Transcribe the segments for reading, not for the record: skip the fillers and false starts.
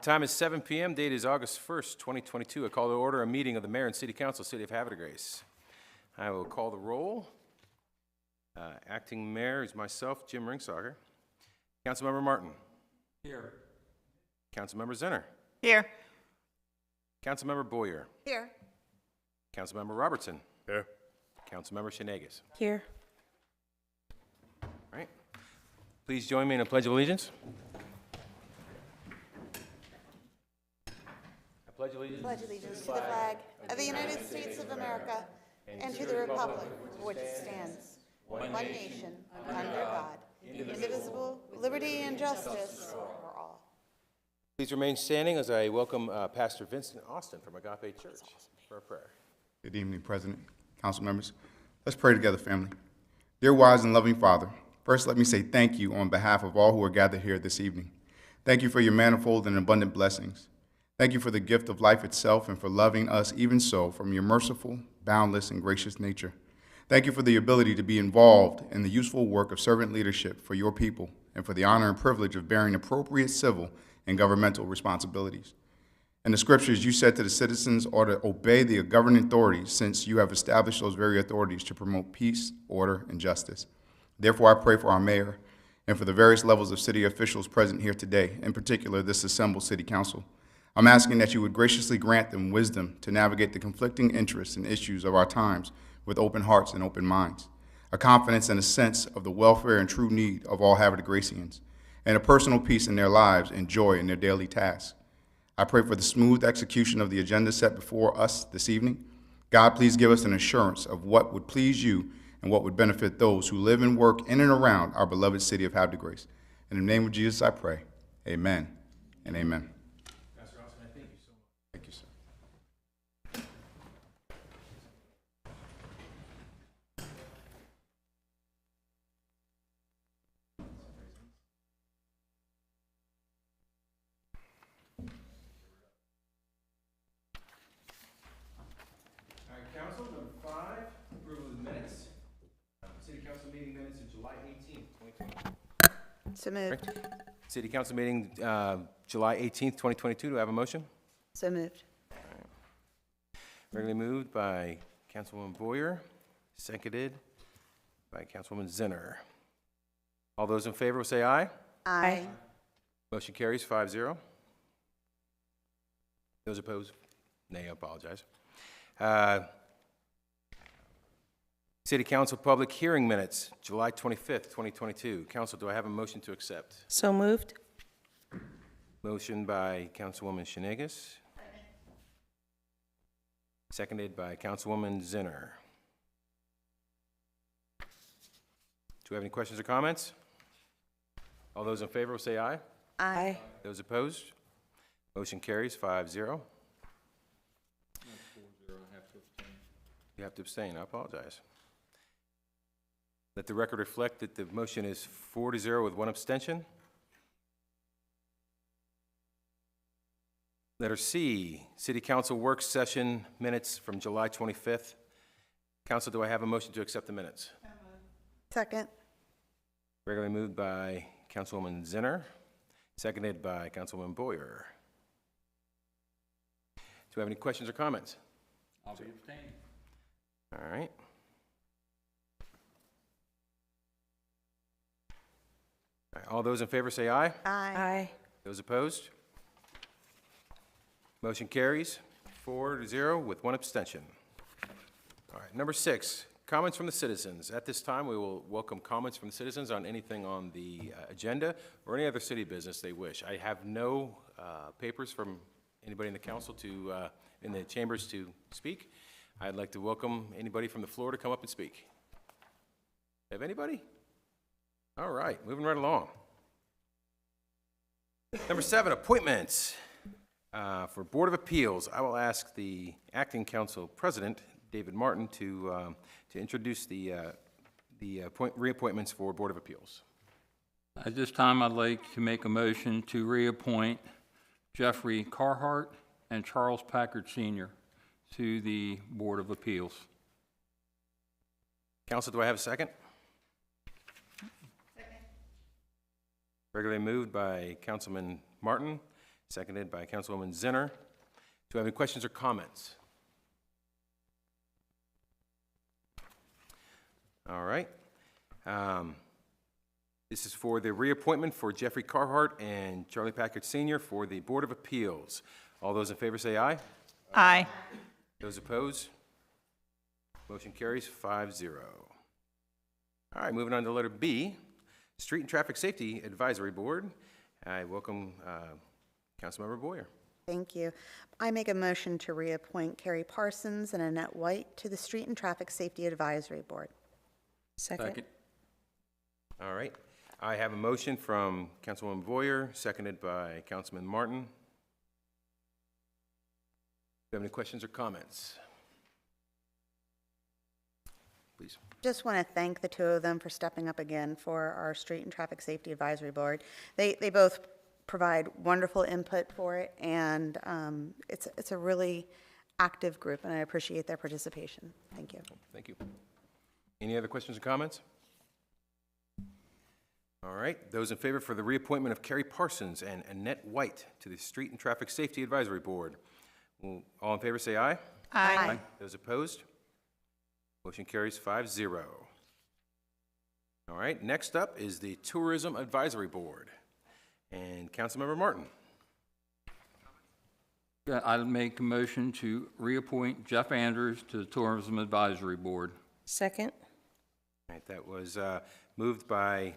Time is 7 p.m. Date is August 1st, 2022. I call to order a meeting of the Mayor and City Council, City of Havre. I will call the roll. Acting Mayor is myself, Jim Ringsager. Councilmember Martin. Here. Councilmember Zinner. Here. Councilmember Boyer. Here. Councilmember Robertson. Here. Councilmember Shenegas. Here. All right. Please join me in a pledge of allegiance. I pledge allegiance to the flag of the United States of America and to the republic for which it stands, one nation, under God, indivisible, with liberty and justice for all. Please remain standing as I welcome Pastor Vincent Austin from Agape Church for a prayer. Good evening, President, council members. Let's pray together, family. Dear wise and loving Father, first let me say thank you on behalf of all who are gathered here this evening. Thank you for your manifold and abundant blessings. Thank you for the gift of life itself and for loving us even so from your merciful, boundless, and gracious nature. Thank you for the ability to be involved in the useful work of servant leadership for your people and for the honor and privilege of bearing appropriate civil and governmental responsibilities. In the scriptures, you said to the citizens ought to obey the governing authorities since you have established those very authorities to promote peace, order, and justice. Therefore, I pray for our mayor and for the various levels of city officials present here today, in particular this assembled city council. I'm asking that you would graciously grant them wisdom to navigate the conflicting interests and issues of our times with open hearts and open minds, a confidence and a sense of the welfare and true need of all Havre de Gracians, and a personal peace in their lives and joy in their daily tasks. I pray for the smooth execution of the agenda set before us this evening. God, please give us an assurance of what would please you and what would benefit those who live and work in and around our beloved city of Havre de Grace. In the name of Jesus, I pray. Amen and amen. Thank you, sir. All right, Council, number 5, approval of the minutes. City Council meeting minutes of July 18th, 2022. So moved. City Council meeting July 18th, 2022. Do I have a motion? So moved. Regularly moved by Councilwoman Boyer, seconded by Councilwoman Zinner. All those in favor will say aye. Aye. Motion carries 5-0. Those opposed? Nay, I apologize. City Council public hearing minutes, July 25th, 2022. Council, do I have a motion to accept? So moved. Motion by Councilwoman Shenegas. Seconded by Councilwoman Zinner. Do we have any questions or comments? All those in favor will say aye. Aye. Those opposed? Motion carries 5-0. You have to abstain. I apologize. Let the record reflect that the motion is 4-0 with one abstention. Letter C, City Council work session minutes from July 25th. Council, do I have a motion to accept the minutes? Second. Regularly moved by Councilwoman Zinner, seconded by Councilwoman Boyer. Do we have any questions or comments? I'll be abstaining. All right. All right. All those in favor say aye. Aye. Those opposed? Motion carries 4-0 with one abstention. All right, number 6, comments from the citizens. At this time, we will welcome comments from the citizens on anything on the agenda or any other city business they wish. I have no papers from anybody in the council in the chambers to speak. I'd like to welcome anybody from the floor to come up and speak. Have anybody? All right, moving right along. Number 7, appointments. For Board of Appeals, I will ask the Acting Council President, David Martin, to introduce the reappointments for Board of Appeals. At this time, I'd like to make a motion to reappoint Jeffrey Carhart and Charles Packard Sr. to the Board of Appeals. Council, do I have a second? Regularly moved by Councilman Martin, seconded by Councilwoman Zinner. Do we have any questions or comments? All right. This is for the reappointment for Jeffrey Carhart and Charlie Packard Sr. for the Board of Appeals. All those in favor say aye. Aye. Those opposed? Motion carries 5-0. All right, moving on to letter B, Street and Traffic Safety Advisory Board. I welcome Councilmember Boyer. Thank you. I make a motion to reappoint Carrie Parsons and Annette White to the Street and Traffic Safety Advisory Board. Second. All right, I have a motion from Councilwoman Boyer, seconded by Councilman Martin. Do you have any questions or comments? Please. Just want to thank the two of them for stepping up again for our Street and Traffic Safety Advisory Board. They both provide wonderful input for it, and it's a really active group, and I appreciate their participation. Thank you. Thank you. Any other questions or comments? All right, those in favor for the reappointment of Carrie Parsons and Annette White to the Street and Traffic Safety Advisory Board. All in favor say aye. Aye. Those opposed? Motion carries 5-0. All right, next up is the Tourism Advisory Board. And Councilmember Martin. I'll make a motion to reappoint Jeff Andrews to the Tourism Advisory Board. Second. All right, that was moved by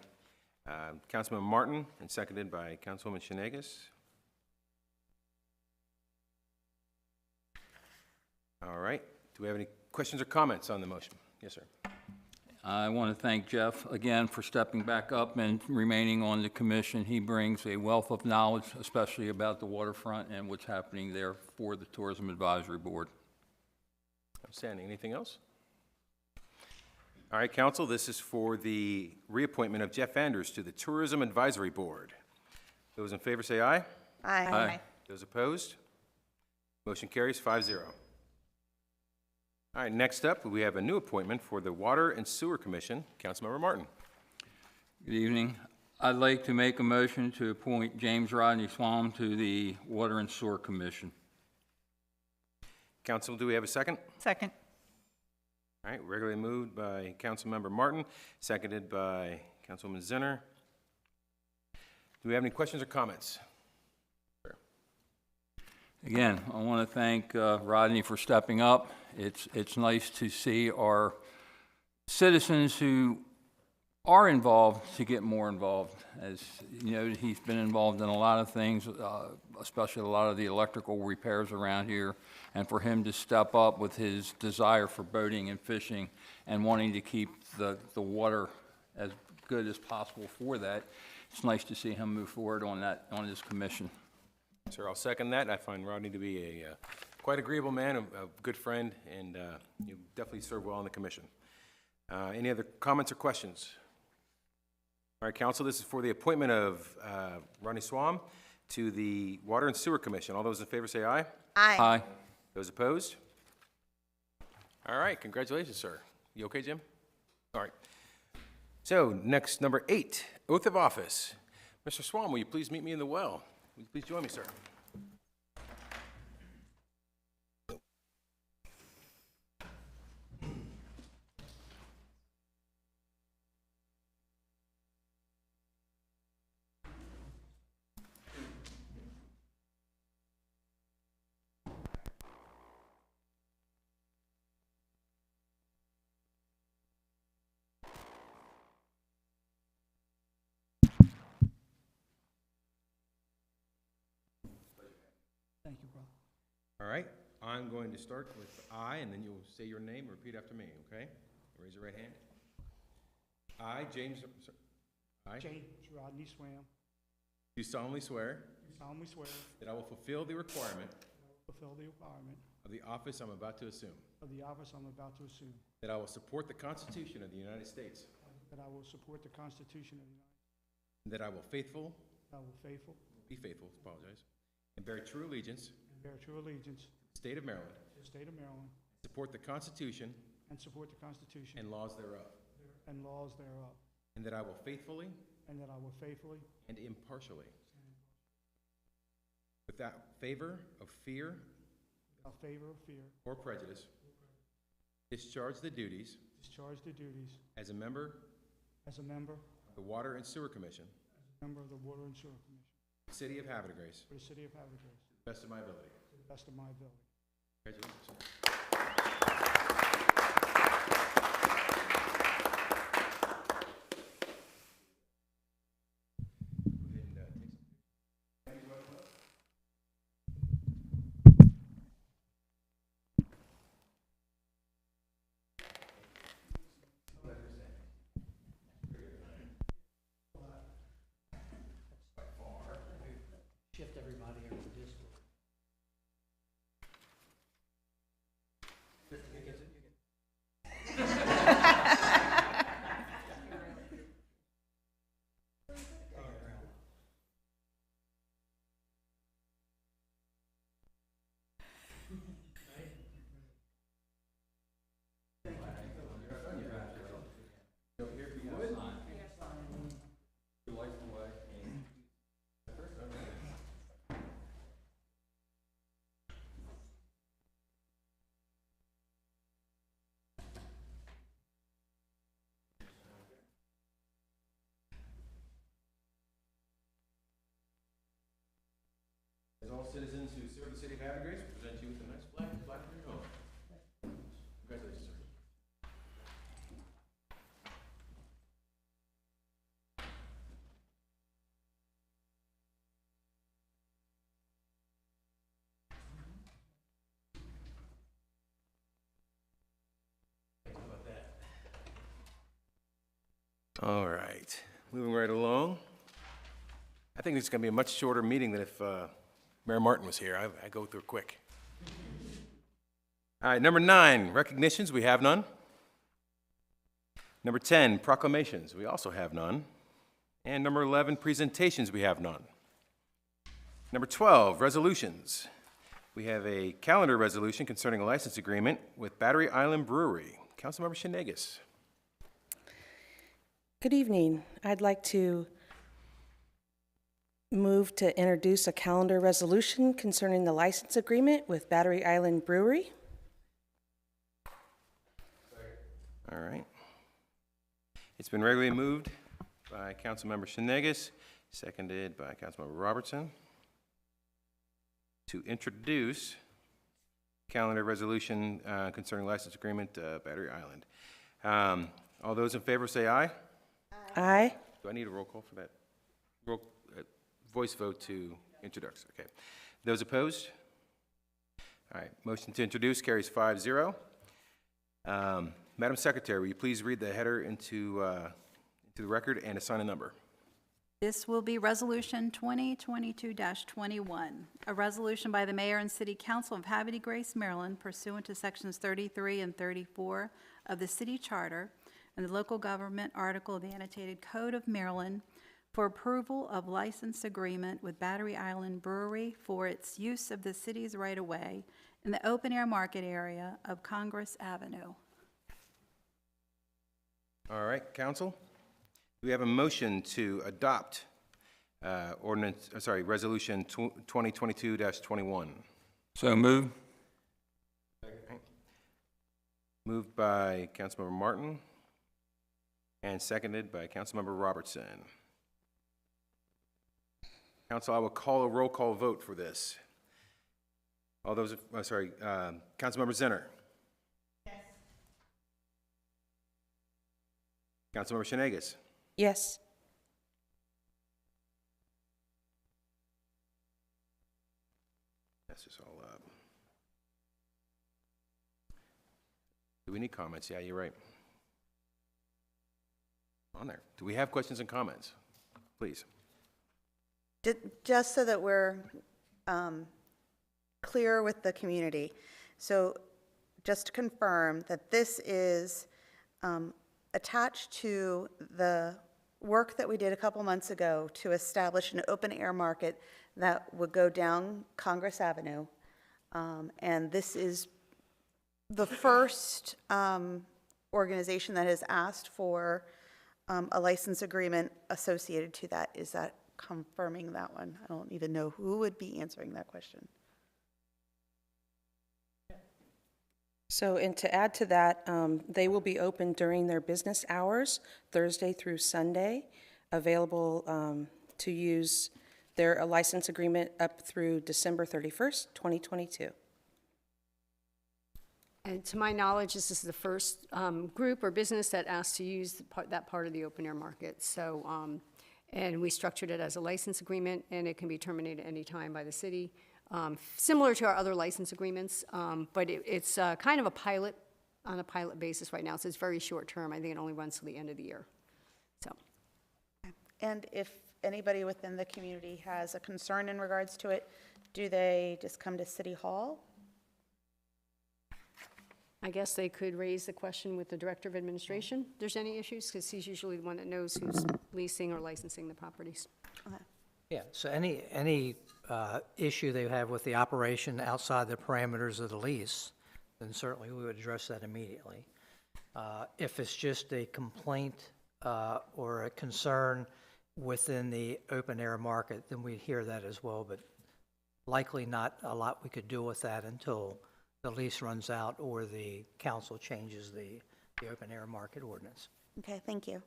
Councilman Martin and seconded by Councilwoman Shanegas. All right, do we have any questions or comments on the motion? Yes, sir. I want to thank Jeff again for stepping back up and remaining on the commission. He brings a wealth of knowledge, especially about the waterfront and what's happening there for the Tourism Advisory Board. Outstanding. Anything else? All right, council, this is for the reappointment of Jeff Anders to the Tourism Advisory Board. Those in favor say aye. Aye. Those opposed? Motion carries 5-0. All right, next up, we have a new appointment for the Water and Sewer Commission. Councilmember Martin. Good evening. I'd like to make a motion to appoint James Rodney Swam to the Water and Sewer Commission. Council, do we have a second? Second. All right, regularly moved by Councilmember Martin, seconded by Councilwoman Zinner. Do we have any questions or comments? Again, I want to thank Rodney for stepping up. It's nice to see our citizens who are involved to get more involved. As you know, he's been involved in a lot of things, especially a lot of the electrical repairs around here. And for him to step up with his desire for boating and fishing and wanting to keep the water as good as possible for that, it's nice to see him move forward on this commission. Sir, I'll second that. I find Rodney to be a quite agreeable man, a good friend, and you definitely serve well on the commission. Any other comments or questions? All right, council, this is for the appointment of Rodney Swam to the Water and Sewer Commission. All those in favor say aye. Aye. Those opposed? All right, congratulations, sir. You okay, Jim? All right. So, next, number 8, oath of office. Mr. Swam, will you please meet me in the well? Will you please join me, sir? Thank you, brother. All right, I'm going to start with I, and then you'll say your name and repeat after me, okay? Raise your right hand. I, James, I James Rodney Swam, do solemnly swear do solemnly swear that I will fulfill the requirement to fulfill the requirement of the office I'm about to assume, of the office I'm about to assume, that I will support the Constitution of the United States, that I will support the Constitution of the United States, and that I will be faithful, apologize, and bear true allegiance and bear true allegiance to the state of Maryland, to the state of Maryland, support the Constitution and support the Constitution and laws thereof, and laws thereof, and that I will faithfully and that I will faithfully, and impartially, with without favor of fear without favor or fear, or prejudice, discharge the duties discharge the duties as a member as a member of the Water and Sewer Commission, of the Water and Sewer Commission City of Havre de Grace, for the City of Havre, to to the best of my ability. the best of my ability. Congratulations, sir. Shift everybody over to Discord. As all citizens who serve the City of Havre de Grace, we present you with a nice flag from your home. Congratulations, sir. All right, moving right along. I think it's going to be a much shorter meeting than if Mayor Martin was here. I go through quick. All right, number 9, recognitions, we have none. Number 10, proclamations, we also have none. And number 11, presentations, we have none. Number 12, resolutions. We have a calendar resolution concerning a license agreement with Battery Island Brewery. Councilmember Shenegas. Good evening. I'd like to move to introduce a calendar resolution concerning the license agreement with Battery Island Brewery. All right. It's been regularly moved by Councilmember Shenegas, seconded by Councilmember Robertson, to introduce calendar resolution concerning license agreement, Battery Island. All those in favor say aye. Aye. Do I need a roll call for that? Voice vote to introduce, okay. Those opposed? All right, motion to introduce carries 5-0. Madam Secretary, will you please read the header into the record and assign a number? This will be Resolution 2022-21, a resolution by the Mayor and City Council of Havre de Grace, Maryland, pursuant to Sections 33 and 34 of the City Charter and the Local Government Article of the Annotated Code of Maryland for approval of license agreement with Battery Island Brewery for its use of the city's right-of-way in the open-air market area of Congress Avenue. All right, council? Do we have a motion to adopt Resolution 2022-21? So move. Moved by Councilmember Martin and seconded by Councilmember Robertson. Council, I will call a roll call vote for this. All those, Councilmember Zinner. Yes. Councilmember Shenegas. Yes. That's just all up. Do we need comments? Yeah, you're right. On there. Do we have questions and comments? Please. Just so that we're clear with the community. So just to confirm that this is attached to the work that we did a couple months ago to establish an open-air market that would go down Congress Avenue. And this is the first organization that has asked for a license agreement associated to that. Is that confirming that one. I don't even know who would be answering that question. So, and to add to that, they will be open during their business hours, Thursday through Sunday, available to use their license agreement up through December 31st, 2022. And to my knowledge, this is the first group or business that asked to use that part of the open-air market. So, and we structured it as a license agreement, and it can be terminated any time by the city, similar to our other license agreements. But it's kind of a pilot, on a pilot basis right now, so it's very short-term. I think it only runs till the end of the year. So, And if anybody within the community has a concern in regards to it, do they just come to City Hall? I guess they could raise the question with the Director of Administration, if there's any issues, because he's usually the one that knows who's leasing or licensing the properties. Yeah, so any issue they have with the operation outside the parameters of the lease, then certainly we would address that immediately. If it's just a complaint or a concern within the open-air market, then we'd hear that as well, but likely not a lot we could do with that until the lease runs out or the council changes the open-air market ordinance. Okay, thank you.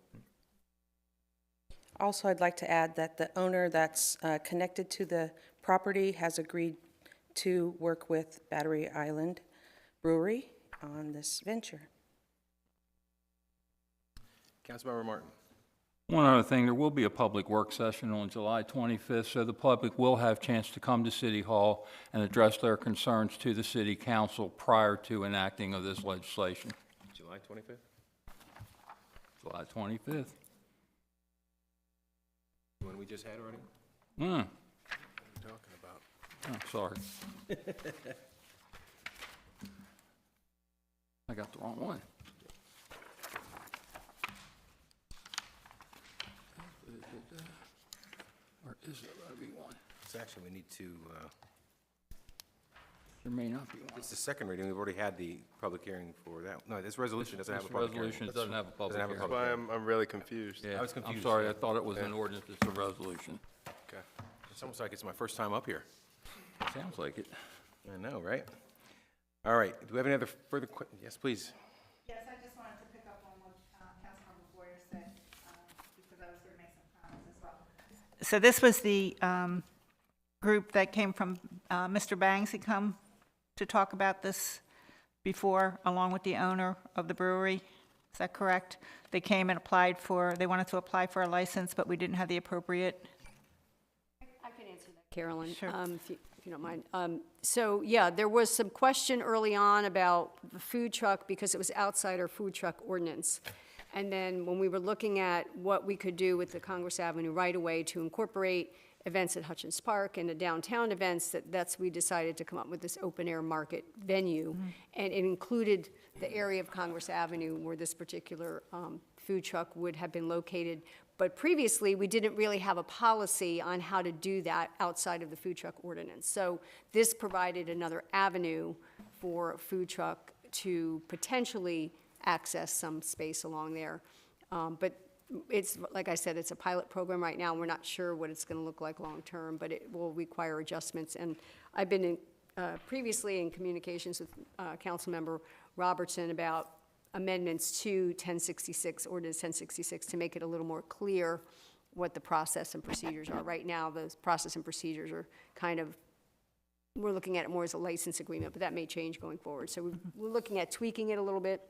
Also, I'd like to add that the owner that's connected to the property has agreed to work with Battery Island Brewery on this venture. Councilmember Martin. One other thing, there will be a public work session on July 25th, so the public will have a chance to come to City Hall and address their concerns to the City Council prior to enacting of this legislation. July 25th? July 25th. The one we just had already? Hmm, What are you talking about? I'm sorry. I got the wrong one. Or is there going to be one? It's actually, we need to, There may not be one. it's the second reading. We've already had the public hearing for that. No, this resolution doesn't have a This public hearing. resolution doesn't have a public have a hearing. public That's why I'm really confused. Yeah, I was I'm confused, sorry, yeah. I thought it was an ordinance, it's a resolution. Okay. It's almost like it's my first time up here. Sounds like it. I know, right? All right, do we have any other further yes, please. Yes, I just wanted to pick up on what Councilmember Boyer said, because I was going to make some comments as well. So this was the group that came from Mr. Bangs. He come to talk about this before, along with the owner of the brewery. Is that correct? They came and they wanted to apply for a license, but we didn't have the appropriate. I can answer that, Carolyn, Sure. if you don't mind. So, yeah, there was some question early on about the food truck because it was outside our food truck ordinance. And then when we were looking at what we could do with the Congress Avenue right-of-way to incorporate events at Hutchins Park and the downtown events, we decided to come up with this open-air market venue. And it included the area of Congress Avenue where this particular food truck would have been located. But previously, we didn't really have a policy on how to do that outside of the food truck ordinance. So this provided another avenue for a food truck to potentially access some space along there. But it's, like I said, it's a pilot program right now. We're not sure what it's going to look like long-term, but it will require adjustments. And I've been previously in communications with Councilmember Robertson about amendments to 1066, Ordinance 1066, to make it a little more clear what the process and procedures are. Right now, those process and procedures are kind of, we're looking at it more as a license agreement, but that may change going forward. So we're looking at tweaking it a little bit.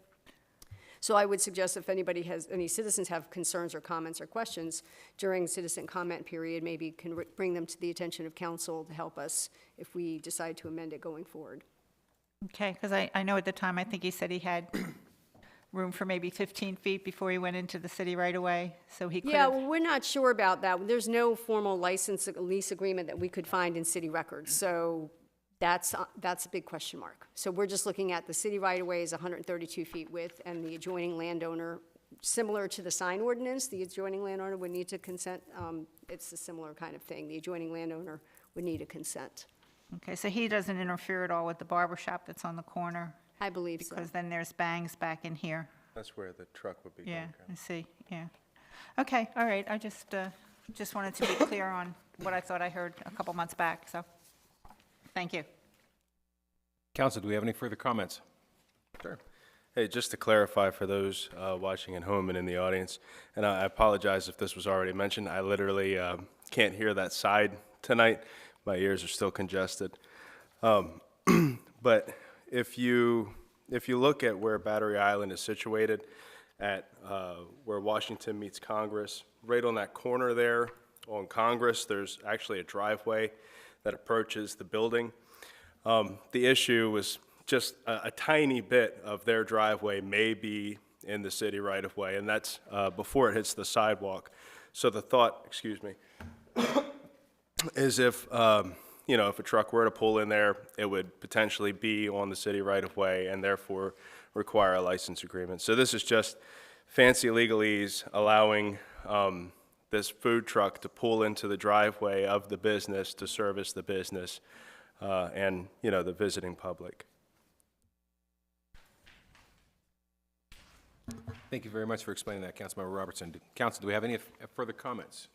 So I would suggest if any citizens have concerns or comments or questions during citizen comment period, maybe can bring them to the attention of council to help us if we decide to amend it going forward. Okay, because I know at the time, I think he said he had room for maybe 15 feet before he went into the city right away, so he could Yeah, have. well, we're not sure about that. There's no formal lease agreement that we could find in city records, so that's a big question mark. So we're just looking at the city right-of-way is 132 feet width, and the adjoining landowner, similar to the sign ordinance, the adjoining landowner would need to consent. It's a similar kind of thing. The adjoining landowner would need a consent. Okay, so he doesn't interfere at all with the barber shop that's on the corner? I believe so. Because then there's Bangs back in here. That's where the truck would be Yeah, going. I see, yeah. Okay, all right, I just just wanted to be clear on what I thought I heard a couple months back, so, thank you. Council, do we have any further comments? Sure. Hey, just to clarify for those watching at home and in the audience, and I apologize if this was already mentioned, I literally can't hear that side tonight. My ears are still congested. But if you look at where Battery Island is situated, at where Washington meets Congress, right on that corner there on Congress, there's actually a driveway that approaches the building. The issue was just a tiny bit of their driveway may be in the city right-of-way, and that's before it hits the sidewalk. So the thought, excuse me, is if, you know, if a truck were to pull in there, it would potentially be on the city right-of-way and therefore require a license agreement. So this is just fancy legalese allowing this food truck to pull into the driveway of the business to service the business and, you know, the visiting public. Thank you very much for explaining that, Councilmember Robertson. Council, do we have any further comments?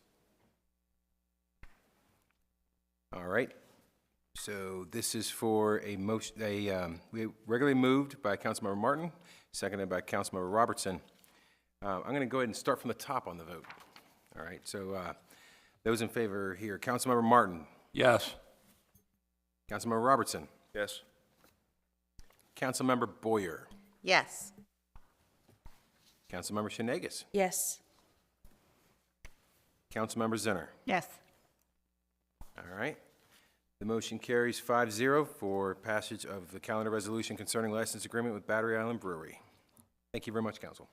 All right. So this is for a motion, we regularly moved by Councilmember Martin, seconded by Councilmember Robertson. I'm going to go ahead and start from the top on the vote. All right. So those in favor here, Councilmember Martin, Yes. Councilmember Robertson, Yes? Councilmember Boyer, Yes. Councilmember Shanegas, Yes. Councilmember Zinner. Yes. All right. The motion carries 5-0 for passage of the calendar resolution concerning license agreement with Battery Island Brewery. Thank you very much, Council.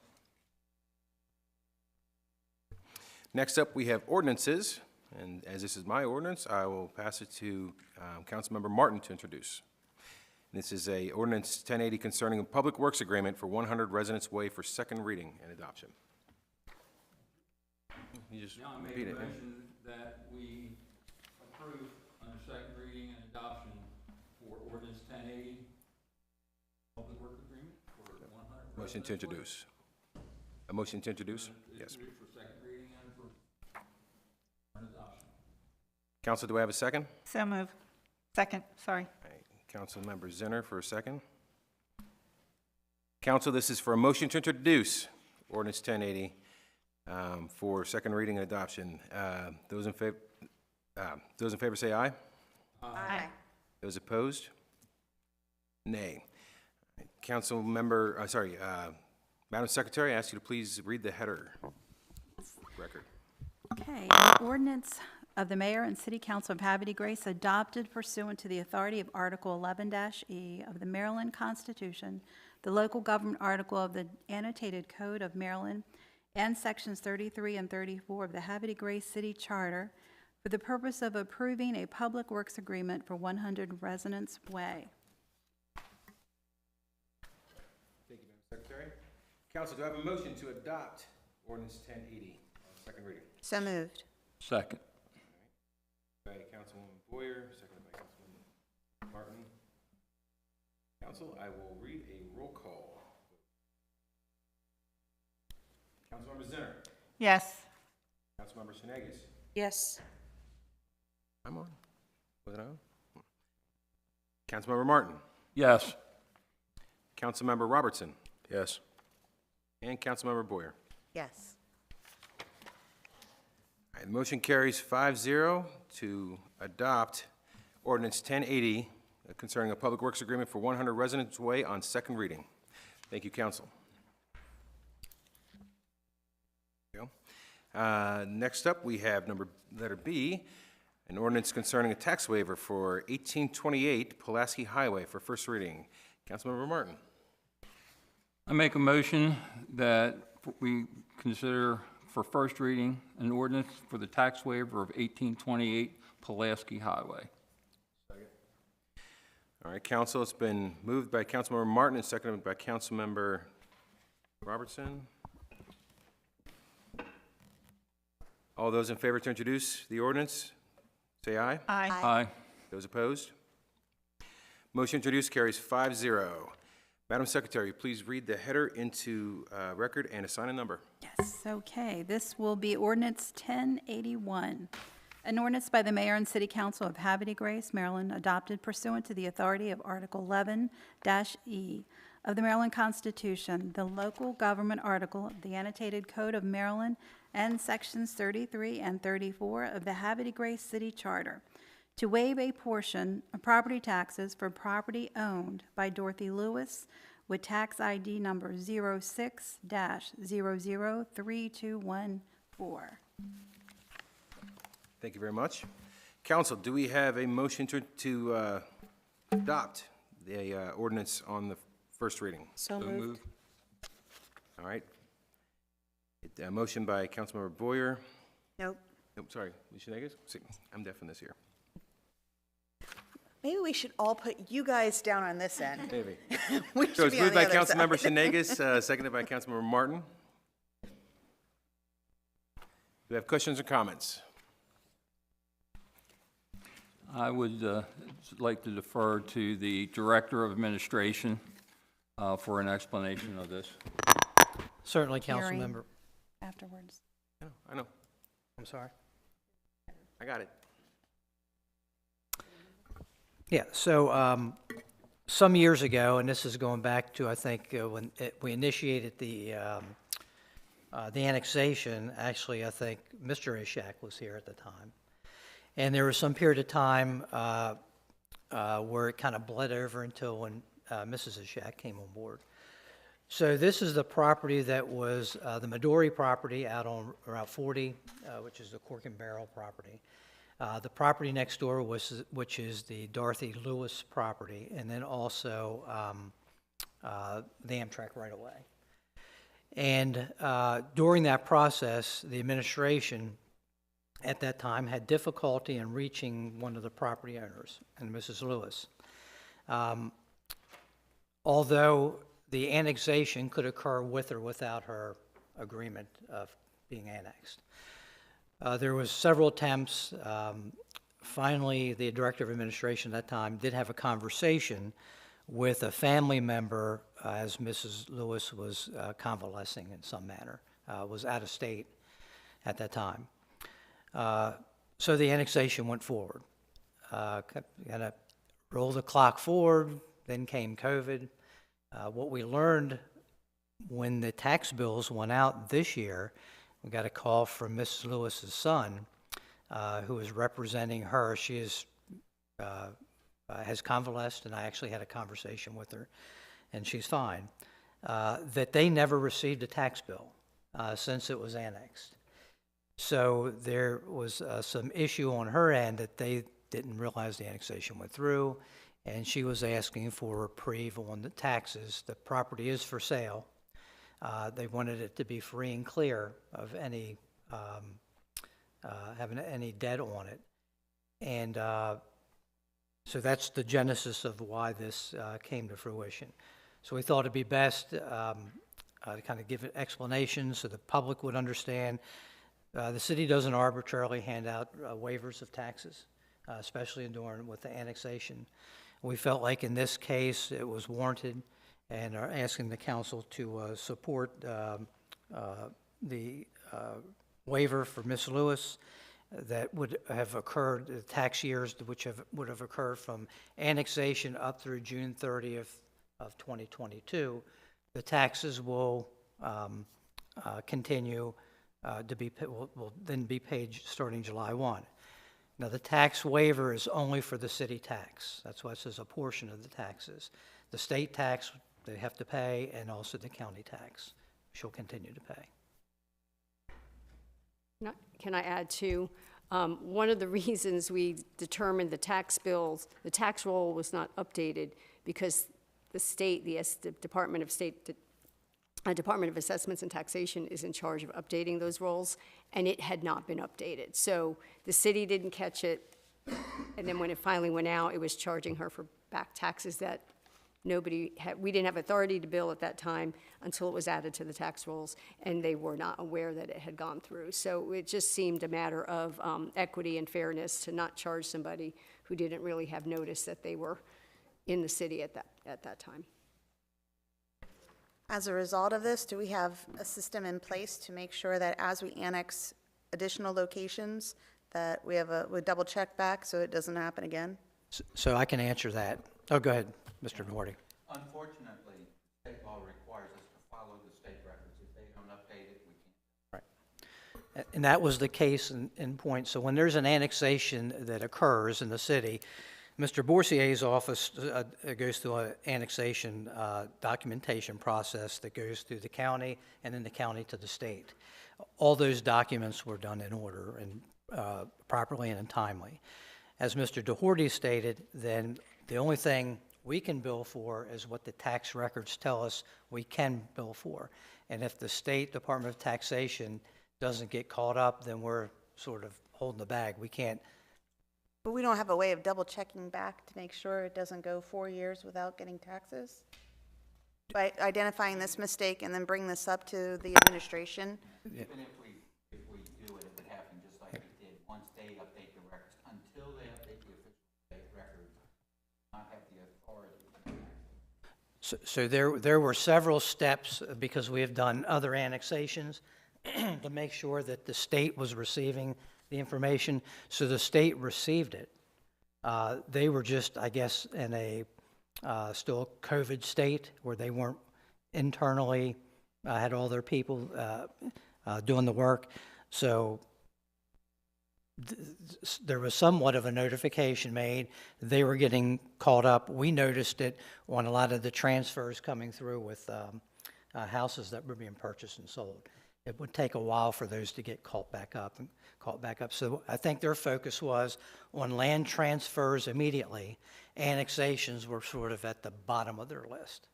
Next up, we have ordinances, and as this is my ordinance, I will pass it to Councilmember Martin to introduce. This is a ordinance 1080 concerning a public works agreement for 100 Residence Way for second reading and adoption. You just Now I make repeat a it. motion that we approve under second reading and adoption for ordinance 1080, public work agreement for 100. Motion to introduce. A motion to introduce? Yes. For second reading and for adoption. Council, do I have a second? So move. Second, sorry. All right, Councilmember Zinner for a second. Council, this is for a motion to introduce ordinance 1080 for second reading and adoption. Those in favor say aye. Aye. Those opposed? Nay. Councilmember, Madam Secretary, I ask you to please read the header record. Okay, ordinance of the Mayor and City Council of Havre Grace adopted pursuant to the authority of Article 11-E of the Maryland Constitution, the local government article of the Annotated Code of Maryland, and Sections 33 and 34 of the Havre Grace City Charter for the purpose of approving a public works agreement for 100 Residence Way. Thank you, Madam Secretary. Council, do I have a motion to adopt ordinance 1080 on second reading? So moved. Second. By Councilwoman Boyer, seconded by Councilman Martin. Council, I will read a roll call. Councilmember Zinner. Yes. Councilmember Shanegas. Yes. I'm on. Was it on? Councilmember Martin. Yes. Councilmember Robertson. Yes. And Councilmember Boyer. Yes. All right, the motion carries 5-0 to adopt ordinance 1080 concerning a public works agreement for 100 Residence Way on second reading. Thank you, council. There you go. Next up, we have letter B, an ordinance concerning a tax waiver for 1828 Pulaski Highway for first reading. Councilmember Martin. I make a motion that we consider for first reading an ordinance for the tax waiver of 1828 Pulaski Highway. All right, council, it's been moved by Councilmember Martin and seconded by Councilmember Robertson. All those in favor to introduce the ordinance, say aye. Aye. Aye. Those opposed? Motion introduced carries 5-0. Madam Secretary, please read the header into record and assign a number. Yes, okay. This will be ordinance 1081. An ordinance by the mayor and city council of Havre de Grace, Maryland, adopted pursuant to the authority of Article 11-E of the Maryland Constitution, the local government article of the annotated Code of Maryland, and sections 33 and 34 of the Havre de Grace City Charter, to waive a portion of property taxes for property owned by Dorothy Lewis with tax ID number 06-003214. Thank you very much. Council, do we have a motion to adopt the ordinance on the first reading? So moved. All right. Motion by Councilmember Boyer. Nope. Nope, sorry, Alicia Negus? See, I'm deaf in this ear. Maybe we should all put you guys down on this end. Maybe. We So should it's be on moved the by other side. Councilmember Shenegas, seconded by Councilmember Martin. Do we have questions or comments? I would like to defer to the Director of Administration for an explanation of this. Certainly, Hearing. Councilmember. Afterwards. I know, I'm sorry. I got it. Yeah, so some years ago, and this is going back to, I think, when we initiated the annexation, actually, I think Mr. Ishak was here at the time. And there was some period of time where it kind of bled over until when Mrs. Ishak came on board. So this is the property that was the Midori property out on Route 40, which is the Cork and Barrel property. The property next door which is the Dorothy Lewis property, and then also the Amtrak right-of-way. And during that process, the administration at that time had difficulty in reaching one of the property owners, and Mrs. Lewis. Although the annexation could occur with or without her agreement of being annexed. There was several attempts. Finally, the Director of Administration at that time did have a conversation with a family member as Mrs. Lewis was convalescing in some manner, was out of state at that time. So the annexation went forward. Kind of roll the clock forward, then came COVID. What we learned when the tax bills went out this year, we got a call from Mrs. Lewis's son, who is representing her. She is, has convalesced, and I actually had a conversation with her, and she's fine, that they never received a tax bill since it was annexed. So there was some issue on her end that they didn't realize the annexation went through, and she was asking for a reprieve on the taxes. The property is for sale. They wanted it to be free and clear of any having any debt on it, and so that's the genesis of why this came to fruition. So we thought it'd be best to kind of give an explanation so the public would understand. The city doesn't arbitrarily hand out waivers of taxes, especially during with the annexation. We felt like in this case it was warranted, and are asking the council to support the waiver for Ms. Lewis that would have occurred, the tax years which would have occurred from annexation up through June 30th of 2022. The taxes will continue to be, will then be paid starting July 1. Now, the tax waiver is only for the city tax. That's why it says a portion of the taxes. The state tax they have to pay, and also the county tax she'll continue to pay. Can I add too? One of the reasons we determined the tax bills, the tax roll was not updated because the state, the Department of Assessments and Taxation is in charge of updating those rolls, and it had not been updated. So the city didn't catch it, and then when it finally went out, it was charging her for back taxes that nobody had, we didn't have authority to bill at that time until it was added to the tax rolls, and they were not aware that it had gone through. So it just seemed a matter of equity and fairness to not charge somebody who didn't really have notice that they were in the city at that time. As a result of this, do we have a system in place to make sure that as we annex additional locations, that we double check back so it doesn't happen again? So I can answer that. Oh, go ahead, Mr. Doherty. Unfortunately, state law requires us to follow the state records. If they don't update it, we can't. And that was the case in point. So when there's an annexation that occurs in the city, Mr. Borsier's office goes through an annexation documentation process that goes through the county and then the county to the state. All those documents were done in order and properly and timely. As Mr. Doherty stated, then the only thing we can bill for is what the tax records tell us we can bill for. And if the State Department of Taxation doesn't get caught up, then we're sort of holding the bag. We can't. But we don't have a way of double checking back to make sure it doesn't go 4 years without getting taxes? By identifying this mistake and then bring this up to the administration? Even if we do it, it would happen just like it did. Once they update the records, until they update the official state records, not have the authority. So there were several steps, because we have done other annexations, to make sure that the state was receiving the information. So the state received it. They were just, I guess, in a still COVID state where they weren't internally, had all their people doing the work. So there was somewhat of a notification made. They were getting caught up. We noticed it on a lot of the transfers coming through with houses that were being purchased and sold. It would take a while for those to get caught back up. So I think their focus was on land transfers immediately. Annexations were sort of at the bottom of their list.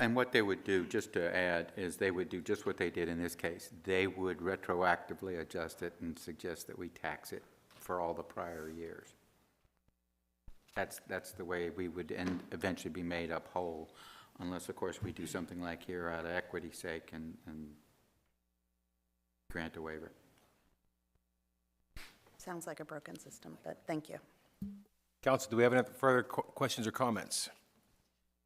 And what they would do, just to add, is they would do just what they did in this case. They would retroactively adjust it and suggest that we tax it for all the prior years. That's the way we would eventually be made up whole, unless, of course, we do something like here out of equity's sake and grant a waiver. Sounds like a broken system, but thank you. Council, do we have any further questions or comments?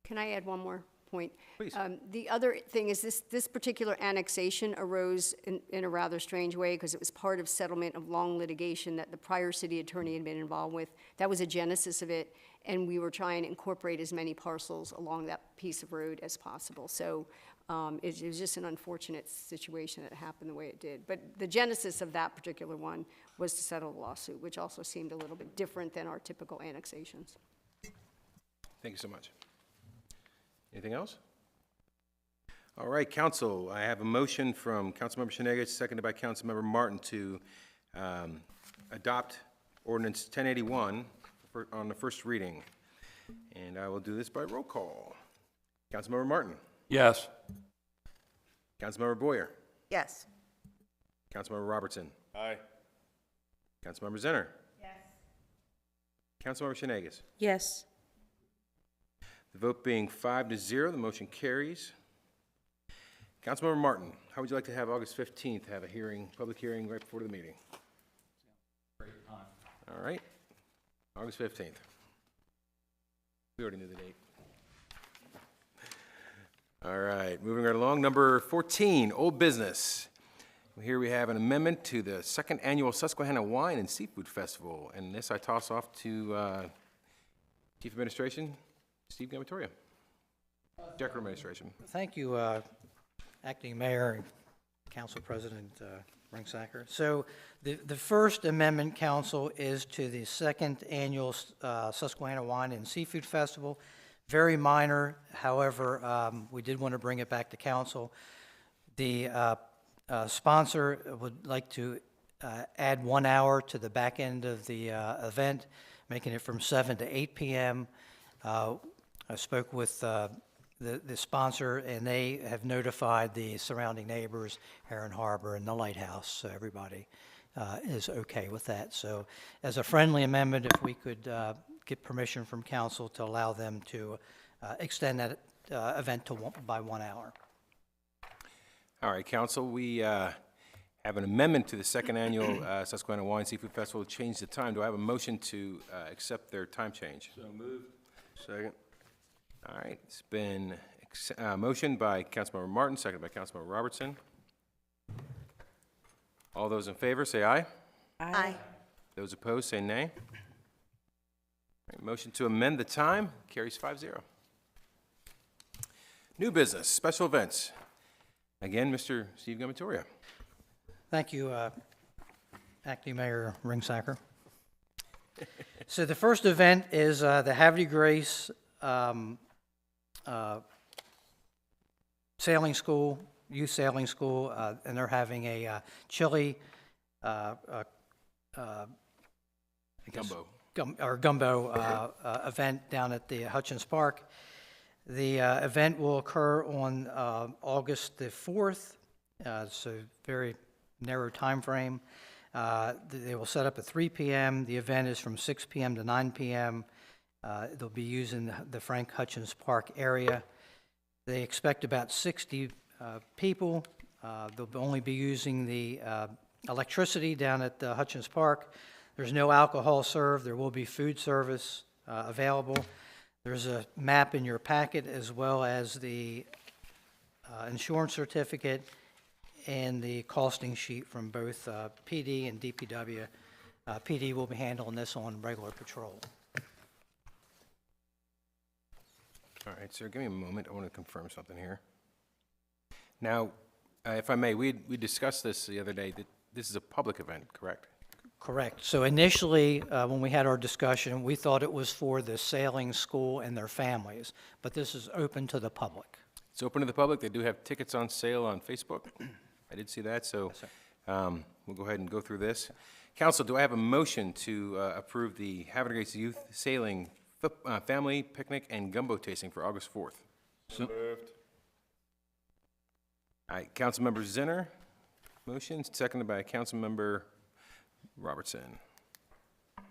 Can I add one more point? Please. The other thing is this particular annexation arose in a rather strange way because it was part of settlement of long litigation that the prior city attorney had been involved with. That was a genesis of it, and we were trying to incorporate as many parcels along that piece of road as possible. So it was just an unfortunate situation that happened the way it did. But the genesis of that particular one was to settle the lawsuit, which also seemed a little bit different than our typical annexations. Thank you so much. Anything else? All right, Council, I have a motion from Councilmember Shenegich, seconded by Councilmember Martin, to adopt Ordinance 1081 on the first reading. And I will do this by roll call. Councilmember Martin. Yes. Councilmember Boyer. Yes. Councilmember Robertson. Aye. Councilmember Zenner. Yes. Councilmember Shenegich. Yes. The vote being 5-0, the motion carries. Councilmember Martin, how would you like to have August 15th have a hearing, public hearing right before the meeting? Great time. All right, August 15th. We already knew the date. All right, moving right along. Number 14, old business. Here we have an amendment to the second annual Susquehanna Wine and Seafood Festival. And this I toss off to Chief Administration, Steve Gamatoria. Director of Administration. Thank you, Acting Mayor and Council President Ringsacker. So the first amendment, Council, is to the second annual Susquehanna Wine and Seafood Festival. Very minor, however, we did want to bring it back to Council. The sponsor would like to add 1 hour to the back end of the event, making it from 7 to 8 p.m. I spoke with the sponsor, and they have notified the surrounding neighbors, Heron Harbor and the Lighthouse, so everybody is okay with that. So as a friendly amendment, if we could get permission from council to allow them to extend that event by 1 hour. All right, Council, we have an amendment to the second annual Susquehanna Wine and Seafood Festival to change the time. Do I have a motion to accept their time change? So moved. Second. All right, it's been Motion by Councilmember Martin, seconded by Councilmember Robertson. All those in favor, say aye. Aye. Those opposed, say nay. All right, motion to amend the time carries 5-0. New business, special events. Again, Mr. Steve Gamatoria. Thank you, Acting Mayor Ringsacker. So the first event is the Havre Grace Sailing School, Youth Sailing School, and they're having a chili, I guess, gumbo event down at the Hutchins Park. The event will occur on August the 4th, so very narrow time frame. They will set up at 3 p.m. The event is from 6 p.m. to 9 p.m. They'll be using the Frank Hutchins Park area. They expect about 60 people. They'll only be using the electricity down at the Hutchins Park. There's no alcohol served. There will be food service available. There's a map in your packet as well as the insurance certificate and the costing sheet from both PD and DPW. PD will be handling this on regular patrol. All right, sir, give me a moment. I want to confirm something here. Now, if I may, we discussed this the other day, that this is a public event, correct? Correct. So initially, when we had our discussion, we thought it was for the sailing school and their families, but this is open to the public. It's open to the public. They do have tickets on sale on Facebook. I did see that, so we'll go ahead and go through this. Council, do I have a motion to approve the Havre Grace Youth Sailing Family Picnic and Gumbo Tasting for August 4th? So moved. All right, Councilmember Zinner, motion, seconded by Councilmember Robertson. All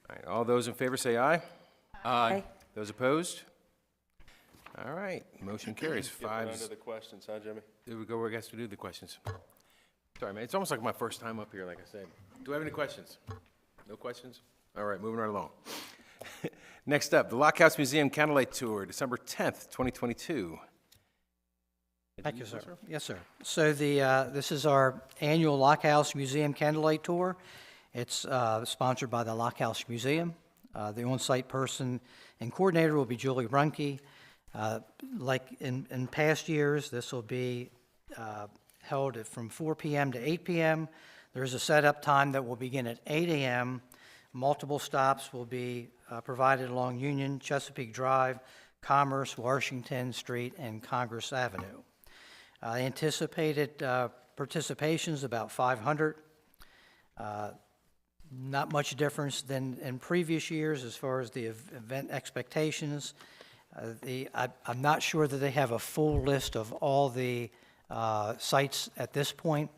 right, all those in favor say aye. Aye. Those opposed? All right, motion carries. Get right under the questions, huh, Jimmy? There we go, we're going to do the questions. Sorry, man, it's almost like my first time up here, like I said. Do I have any questions? No questions? All right, moving right along. Next up, the Lockhouse Museum Candlelight Tour, December 10th, 2022. Thank you, sir. Yes, sir. So this is our annual Lockhouse Museum Candlelight Tour. It's sponsored by the Lockhouse Museum. The on-site person and coordinator will be Julie Runke. Like in past years, this will be held from 4 p.m. to 8 p.m. There's a setup time that will begin at 8 a.m. Multiple stops will be provided along Union, Chesapeake Drive, Commerce, Washington Street, and Congress Avenue. Anticipated participations about 500. Not much difference than in previous years as far as the event expectations. I'm not sure that they have a full list of all the sites at this point,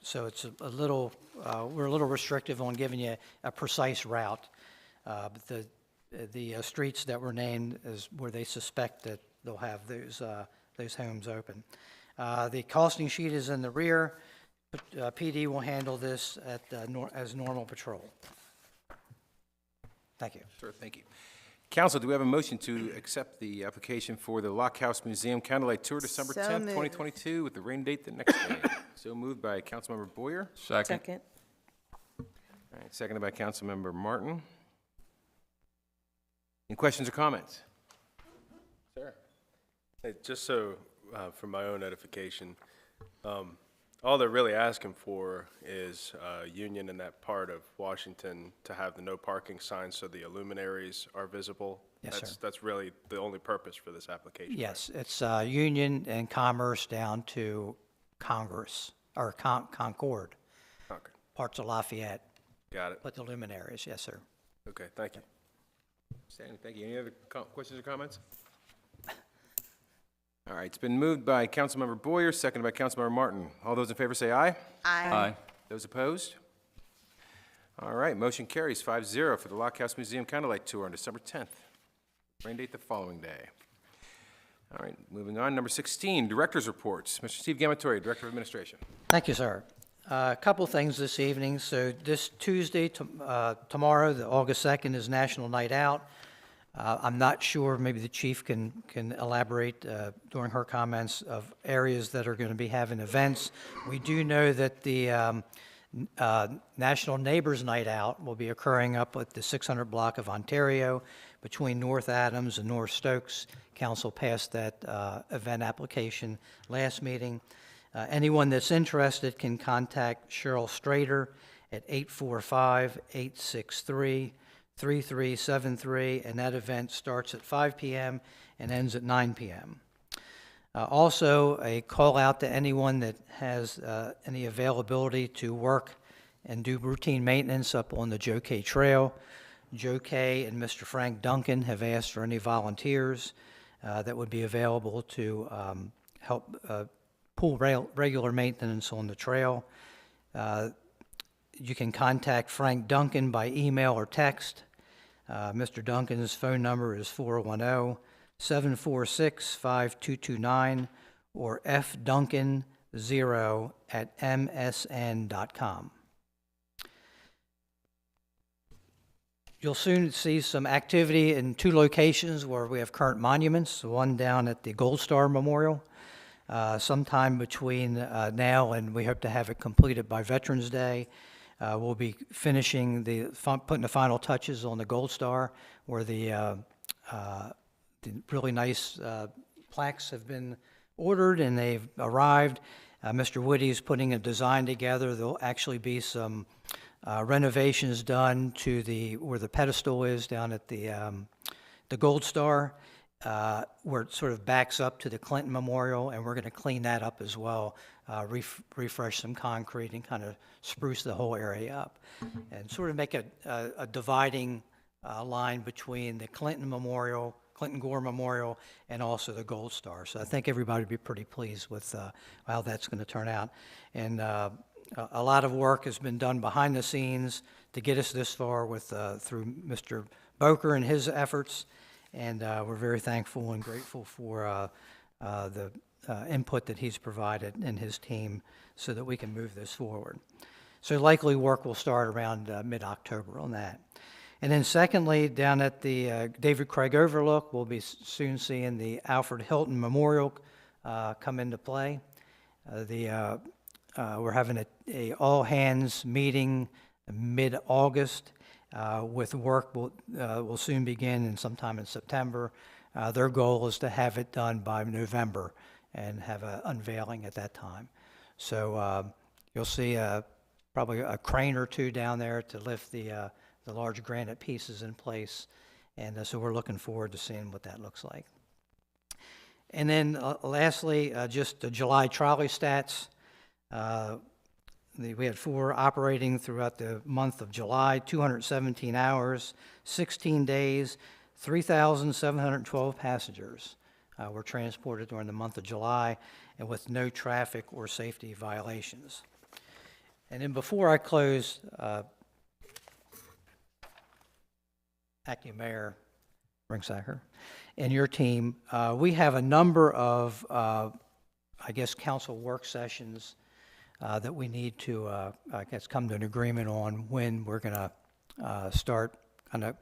so it's a little, we're a little restrictive on giving you a precise route. But the streets that were named is where they suspect that they'll have those homes open. The costing sheet is in the rear. PD will handle this as normal patrol. Thank you. Sure, thank you. Council, do we have a motion to accept the application for the Lockhouse Museum Candlelight Tour, December 10th, 2022, with the rain date the next day? So moved by Councilmember Boyer. Second. All right, seconded by Councilmember Martin. Any questions or comments? Sir. Hey, just so, for my own edification, all they're really asking for is Union in that part of Washington to have the no parking signs so the luminaries are visible. Yes, sir. That's really the only purpose for this application. Yes, it's Union and Commerce down to Congress, or Concord, Okay, parts of Lafayette, got it. but the luminaries, yes, sir. Okay, thank you. Stanley, thank you. Any other questions or comments? All right, it's been moved by Councilmember Boyer, seconded by Councilmember Martin. All those in favor say aye. Aye. Those opposed? All right, motion carries 5-0 for the Lockhouse Museum Candlelight Tour on December 10th. Rain date the following day. All right, moving on, number 16, Director's Reports. Mr. Steve Gamatoria, Director of Administration. Thank you, sir. A couple things this evening. So this Tuesday, tomorrow, the August 2nd, is National Night Out. I'm not sure, maybe the chief can elaborate during her comments of areas that are going to be having events. We do know that the National Neighbors Night Out will be occurring up at the 600 block of Ontario between North Adams and North Stokes. Council passed that event application last meeting. Anyone that's interested can contact Cheryl Strader at 845-863-3373, and that event starts at 5 p.m. and ends at 9 p.m. Also, a call out to anyone that has any availability to work and do routine maintenance up on the Joe K Trail. Joe K and Mr. Frank Duncan have asked for any volunteers that would be available to help pull regular maintenance on the trail. You can contact Frank Duncan by email or text. Mr. Duncan's phone number is 410-746-5229 or fduncan0@msn.com. You'll soon see some activity in 2 locations where we have current monuments, one down at the Gold Star Memorial, sometime between now and we hope to have it completed by Veterans Day. We'll be finishing putting the final touches on the Gold Star, where the really nice plaques have been ordered and they've arrived. Mr. Woody's putting a design together. There'll actually be some renovations done to where the pedestal is down at the Gold Star, where it sort of backs up to the Clinton Memorial, and we're going to clean that up as well, refresh some concrete and kind of spruce the whole area up, and sort of make a dividing line between the Clinton Memorial, Clinton Gore Memorial, and also the Gold Star. So I think everybody will be pretty pleased with how that's going to turn out. And a lot of work has been done behind the scenes to get us this far through Mr. Boker and his efforts, and we're very thankful and grateful for the input that he's provided and his team so that we can move this forward. So likely work will start around mid-October on that. And then secondly, down at the David Craig Overlook, we'll be soon seeing the Alfred Hilton Memorial come into play. We're having a all-hands meeting mid-August with work will soon begin in sometime in September. Their goal is to have it done by November and have an unveiling at that time. So you'll see probably a crane or 2 down there to lift the large granite pieces in place. And so we're looking forward to seeing what that looks like. And then lastly, just the July trolley stats. We had 4 operating throughout the month of July, 217 hours, 16 days, 3,712 passengers were transported during the month of July, and with no traffic or safety violations. And then before I close, Acting Mayor Ringsacker and your team, we have a number of, council work sessions that we need to, come to an agreement on when we're going to start kind of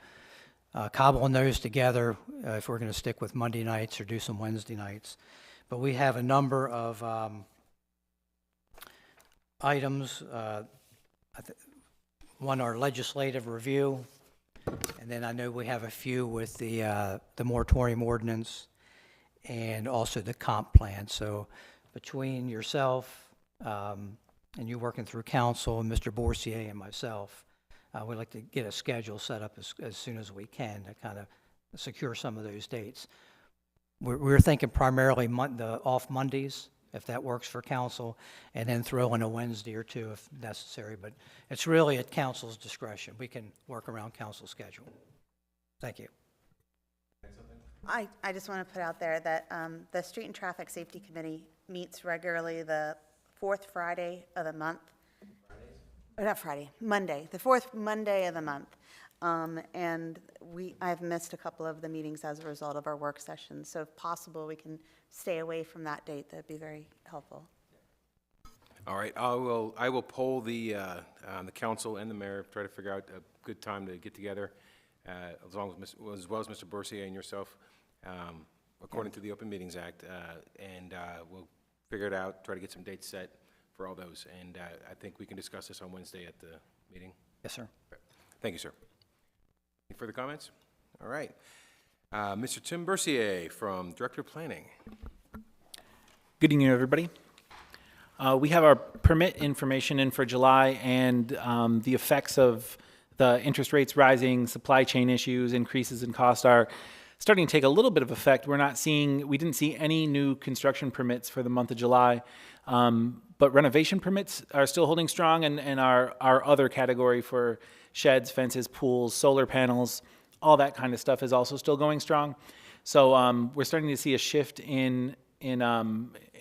cobbling those together if we're going to stick with Monday nights or do some Wednesday nights. But we have a number of items. One, our legislative review, and then I know we have a few with the moratorium ordinance and also the comp plan. So between yourself and you working through council and Mr. Borsier and myself, we'd like to get a schedule set up as soon as we can to kind of secure some of those dates. We're thinking primarily the off Mondays, if that works for council, and then throw in a Wednesday or 2 if necessary. But it's really at council's discretion. We can work around council's schedule. Thank you. I just want to put out there that the Street and Traffic Safety Committee meets regularly the 4th Friday of the month. Not Friday, Monday, the 4th Monday of the month. And I've missed a couple of the meetings as a result of our work sessions. So if possible, we can stay away from that date. That'd be very helpful. All right, I will poll the council and the mayor, try to figure out a good time to get together. as well as Mr. Borsier and yourself, according to the Open Meetings Act, and we'll figure it out, try to get some dates set for all those, and I think we can discuss this on Wednesday at the meeting. Yes, sir. Thank you, sir. Any further comments? All right. Mr. Tim Bercier from Director of Planning. Good evening, everybody. We have our permit information in for July, and the effects of the interest rates rising, supply chain issues, increases in cost are starting to take a little bit of effect. We didn't see any new construction permits for the month of July, but renovation permits are still holding strong, and our other category for sheds, fences, pools, solar panels, all that kind of stuff is also still going strong. So we're starting to see a shift in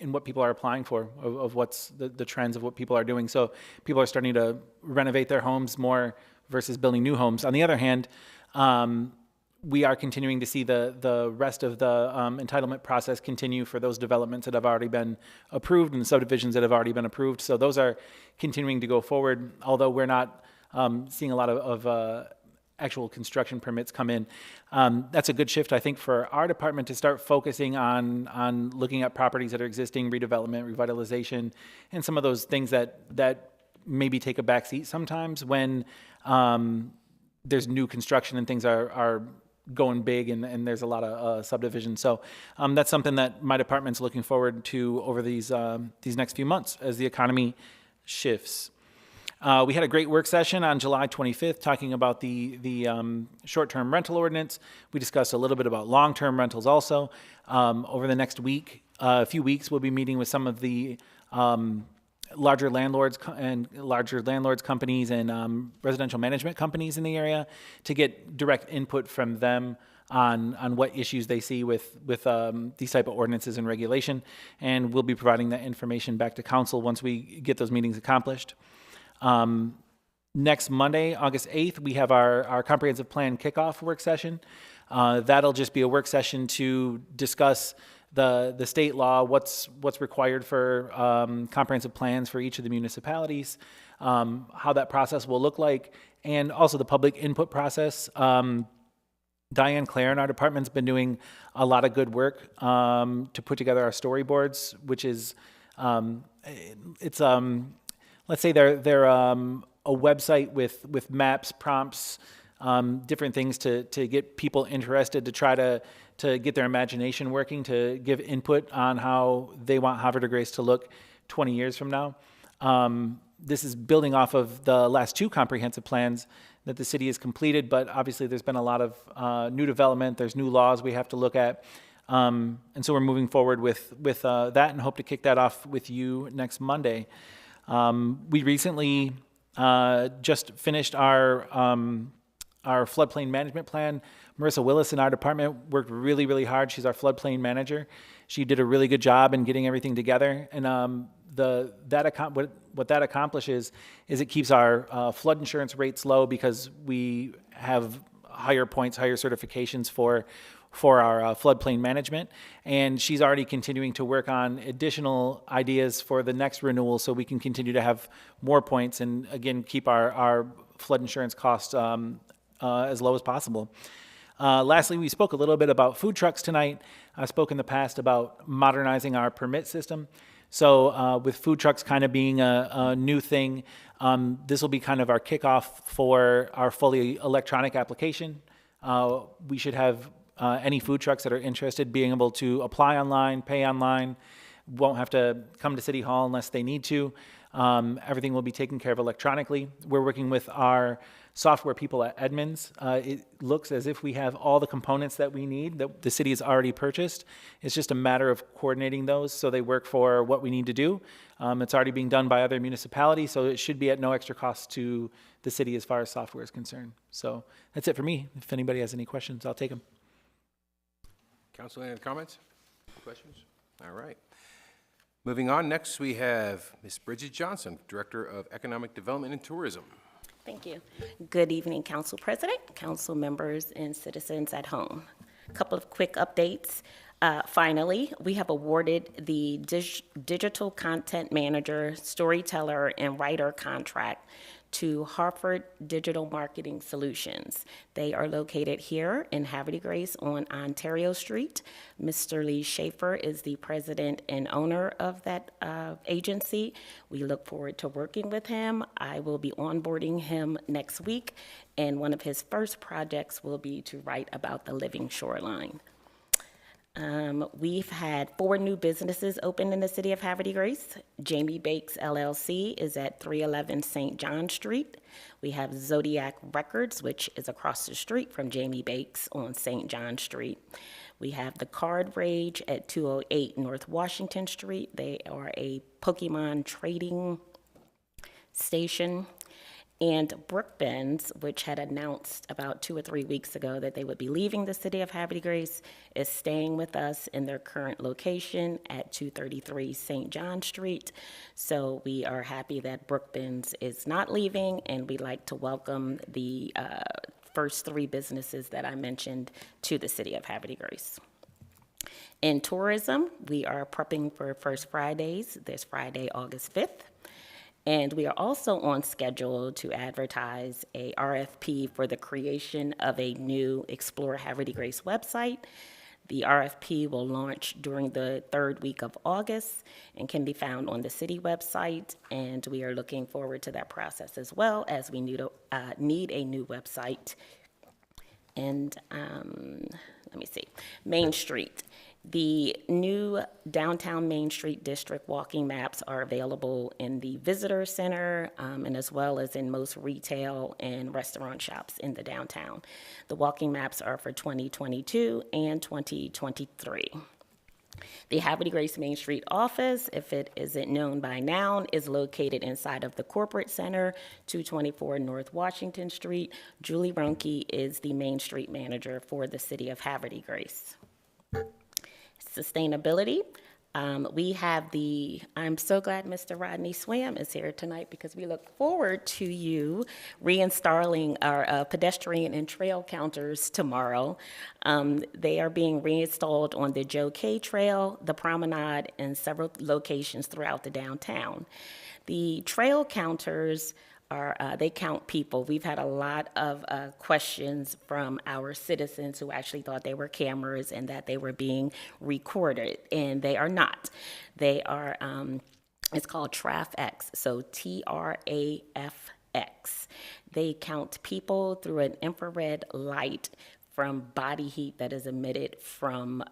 what people are applying for, of what's the trends of what people are doing. So people are starting to renovate their homes more versus building new homes. On the other hand, we are continuing to see the rest of the entitlement process continue for those developments that have already been approved and the subdivisions that have already been approved. So those are continuing to go forward, although we're not seeing a lot of actual construction permits come in. That's a good shift, I think, for our department to start focusing on looking at properties that are existing, redevelopment, revitalization, and some of those things that maybe take a back seat sometimes when there's new construction and things are going big and there's a lot of subdivision. So that's something that my department's looking forward to over these next few months as the economy shifts. We had a great work session on July 25th talking about the short-term rental ordinance. We discussed a little bit about long-term rentals also. Over the next few weeks, we'll be meeting with some of the larger landlords companies and residential management companies in the area to get direct input from them on what issues they see with these type of ordinances and regulation. And we'll be providing that information back to council once we get those meetings accomplished. Next Monday, August 8th, we have our comprehensive plan kickoff work session. That'll just be a work session to discuss the state law, what's required for comprehensive plans for each of the municipalities, how that process will look like, and also the public input process. Diane Clare in our department's been doing a lot of good work to put together our storyboards, which is let's say they're a website with maps, prompts, different things to get people interested, to try to get their imagination working, to give input on how they want Havre de Grace to look 20 years from now. This is building off of the last two comprehensive plans that the city has completed, but obviously there's been a lot of new development, there's new laws we have to look at. And so we're moving forward with that and hope to kick that off with you next Monday. We recently just finished our floodplain management plan. Marissa Willis in our department worked really, really hard. She's our floodplain manager. She did a really good job in getting everything together. And what that accomplishes is it keeps our flood insurance rates low because we have higher points, higher certifications for our floodplain management. And she's already continuing to work on additional ideas for the next renewal so we can continue to have more points and, again, keep our flood insurance costs as low as possible. Lastly, we spoke a little bit about food trucks tonight. I spoke in the past about modernizing our permit system. So with food trucks kind of being a new thing, this will be kind of our kickoff for our fully electronic application. We should have any food trucks that are interested being able to apply online, pay online, won't have to come to City Hall unless they need to. Everything will be taken care of electronically. We're working with our software people at Edmunds. It looks as if we have all the components that we need that the city has already purchased. It's just a matter of coordinating those so they work for what we need to do. It's already being done by other municipalities, so it should be at no extra cost to the city as far as software is concerned. So that's it for me. If anybody has any questions, I'll take them. Council, any other comments? Questions? All right. Moving on, next we have Ms. Bridget Johnson, Director of Economic Development and Tourism. Thank you. Good evening, Council President, council members, and citizens at home. A couple of quick updates. Finally, we have awarded the Digital Content Manager, Storyteller, and Writer contract to Hartford Digital Marketing Solutions. They are located here in Havre de Grace on Ontario Street. Mr. Lee Schaefer is the president and owner of that agency. We look forward to working with him. I will be onboarding him next week, and one of his first projects will be to write about the living shoreline. We've had 4 new businesses open in the city of Havre de Grace. Jamie Bakes LLC is at 311 St. John Street. We have Zodiac Records, which is across the street from Jamie Bakes on St. John Street. We have the Card Rage at 208 North Washington Street. They are a Pokemon trading station. And Brookbends, which had announced about 2 or 3 weeks ago that they would be leaving the city of Havre de Grace, is staying with us in their current location at 233 St. John Street. So we are happy that Brookbends is not leaving, and we'd like to welcome the first 3 businesses that I mentioned to the city of Havre de Grace. In tourism, we are prepping for First Fridays this Friday, August 5th. And we are also on schedule to advertise a RFP for the creation of a new Explore Havre de Grace website. The RFP will launch during the 3rd week of August and can be found on the city website. And we are looking forward to that process as well, as we need a new website. And let me see, Main Street. The new downtown Main Street district walking maps are available in the visitor center and as well as in most retail and restaurant shops in the downtown. The walking maps are for 2022 and 2023. The Havre de Grace Main Street office, if it isn't known by now, is located inside of the corporate center, 224 North Washington Street. Julie Ronke is the Main Street manager for the city of Havre de Grace. Sustainability. I'm so glad Mr. Rodney Swam is here tonight because we look forward to you reinstalling our pedestrian and trail counters tomorrow. They are being reinstalled on the Joe K Trail, the Promenade, and several locations throughout the downtown. The trail counters they count people. We've had a lot of questions from our citizens who actually thought they were cameras and that they were being recorded, and they are not. They are, it's called TrafX, so TRAFX. They count people through an infrared light from body heat that is emitted from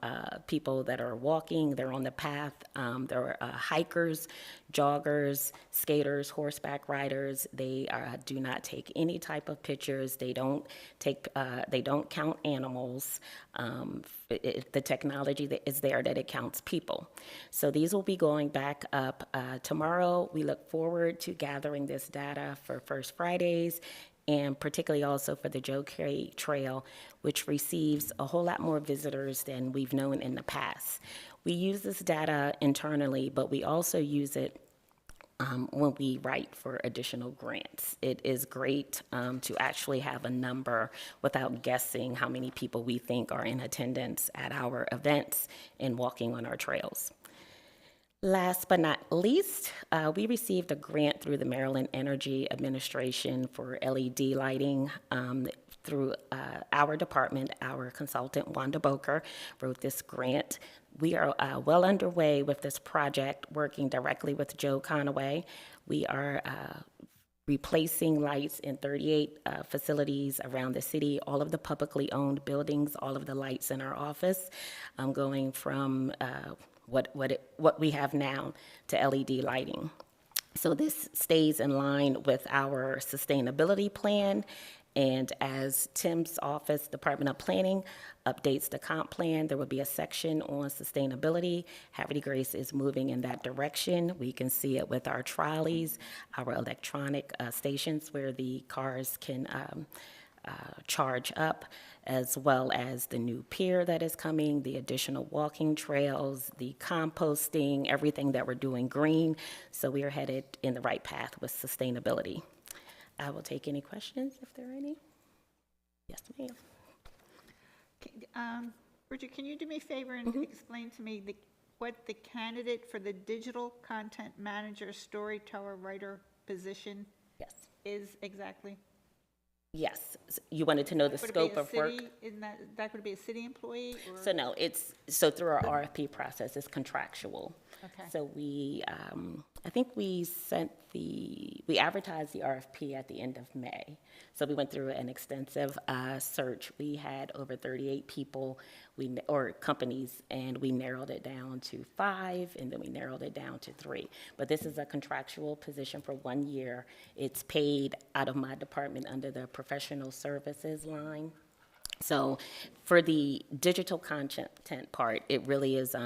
people that are walking, they're on the path, there are hikers, joggers, skaters, horseback riders. They do not take any type of pictures. They don't count animals. The technology that is there that it counts people. So these will be going back up tomorrow. We look forward to gathering this data for First Fridays, and particularly also for the Joe K Trail, which receives a whole lot more visitors than we've known in the past. We use this data internally, but we also use it when we write for additional grants. It is great to actually have a number without guessing how many people we think are in attendance at our events and walking on our trails. Last but not least, we received a grant through the Maryland Energy Administration for LED lighting through our department. Our consultant, Wanda Boker, wrote this grant. We are well underway with this project, working directly with Joe Conaway. We are replacing lights in 38 facilities around the city, all of the publicly owned buildings, all of the lights in our office, going from what we have now to LED lighting. So this stays in line with our sustainability plan, and as Tim's office, Department of Planning, updates the comp plan, there will be a section on sustainability. Havre de Grace is moving in that direction. We can see it with our trolleys, our electronic stations where the cars can charge up, as well as the new pier that is coming, the additional walking trails, the composting, everything that we're doing green. So we are headed in the right path with sustainability. I will take any questions if there are any. Yes, ma'am. Bridget, can you do me a favor and explain to me what the candidate for the digital content manager, storyteller, writer position Yes. is exactly? Yes, you wanted to know the Would it be scope a of work? city, isn't that could be a city employee or? So no, so through our RFP process, it's contractual. Okay. So I think we advertised the RFP at the end of May. So we went through an extensive search. We had over 38 people, or companies, and we narrowed it down to 5, and then we narrowed it down to 3. But this is a contractual position for 1 year. It's paid out of my department under the professional services line. So for the digital content part, it really is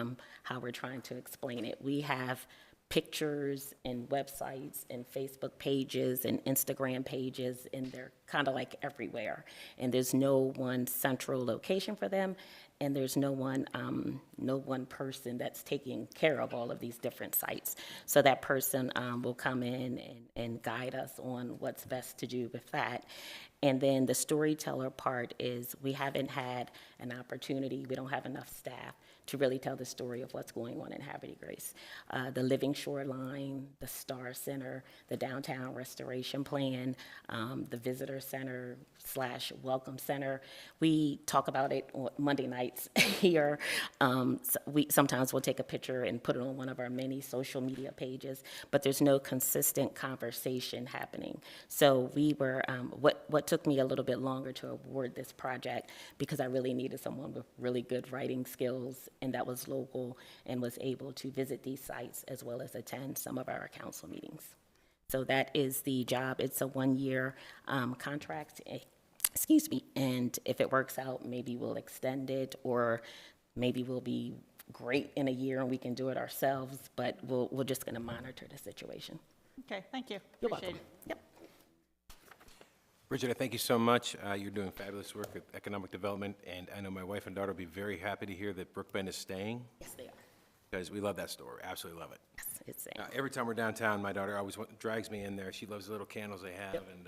how we're trying to explain it. We have pictures and websites and Facebook pages and Instagram pages, and they're kind of like everywhere. And there's no one central location for them, and there's no one person that's taking care of all of these different sites. So that person will come in and guide us on what's best to do with that. And then the storyteller part is we haven't had an opportunity, we don't have enough staff to really tell the story of what's going on in Havre de Grace. The Living Shoreline, the Star Center, the Downtown Restoration Plan, the Visitor Center / Welcome Center. We talk about it on Monday nights here. Sometimes we'll take a picture and put it on one of our many social media pages, but there's no consistent conversation happening. So we were, what took me a little bit longer to award this project, because I really needed someone with really good writing skills and that was local and was able to visit these sites as well as attend some of our council meetings. So that is the job. It's a 1-year contract, excuse me, and if it works out, maybe we'll extend it, or maybe we'll be great in a year and we can do it ourselves, but we're just gonna monitor the situation. Okay, thank you. You're Appreciate welcome. it. Yep. Bridget, I thank you so much. You're doing fabulous work with economic development, and I know my wife and daughter will be very happy to hear that Brookbend is staying, Yes, they are. because we love that store, absolutely love it. Yes, it's Every time we're downtown, my daughter always drags me in there. She loves the little candles they have and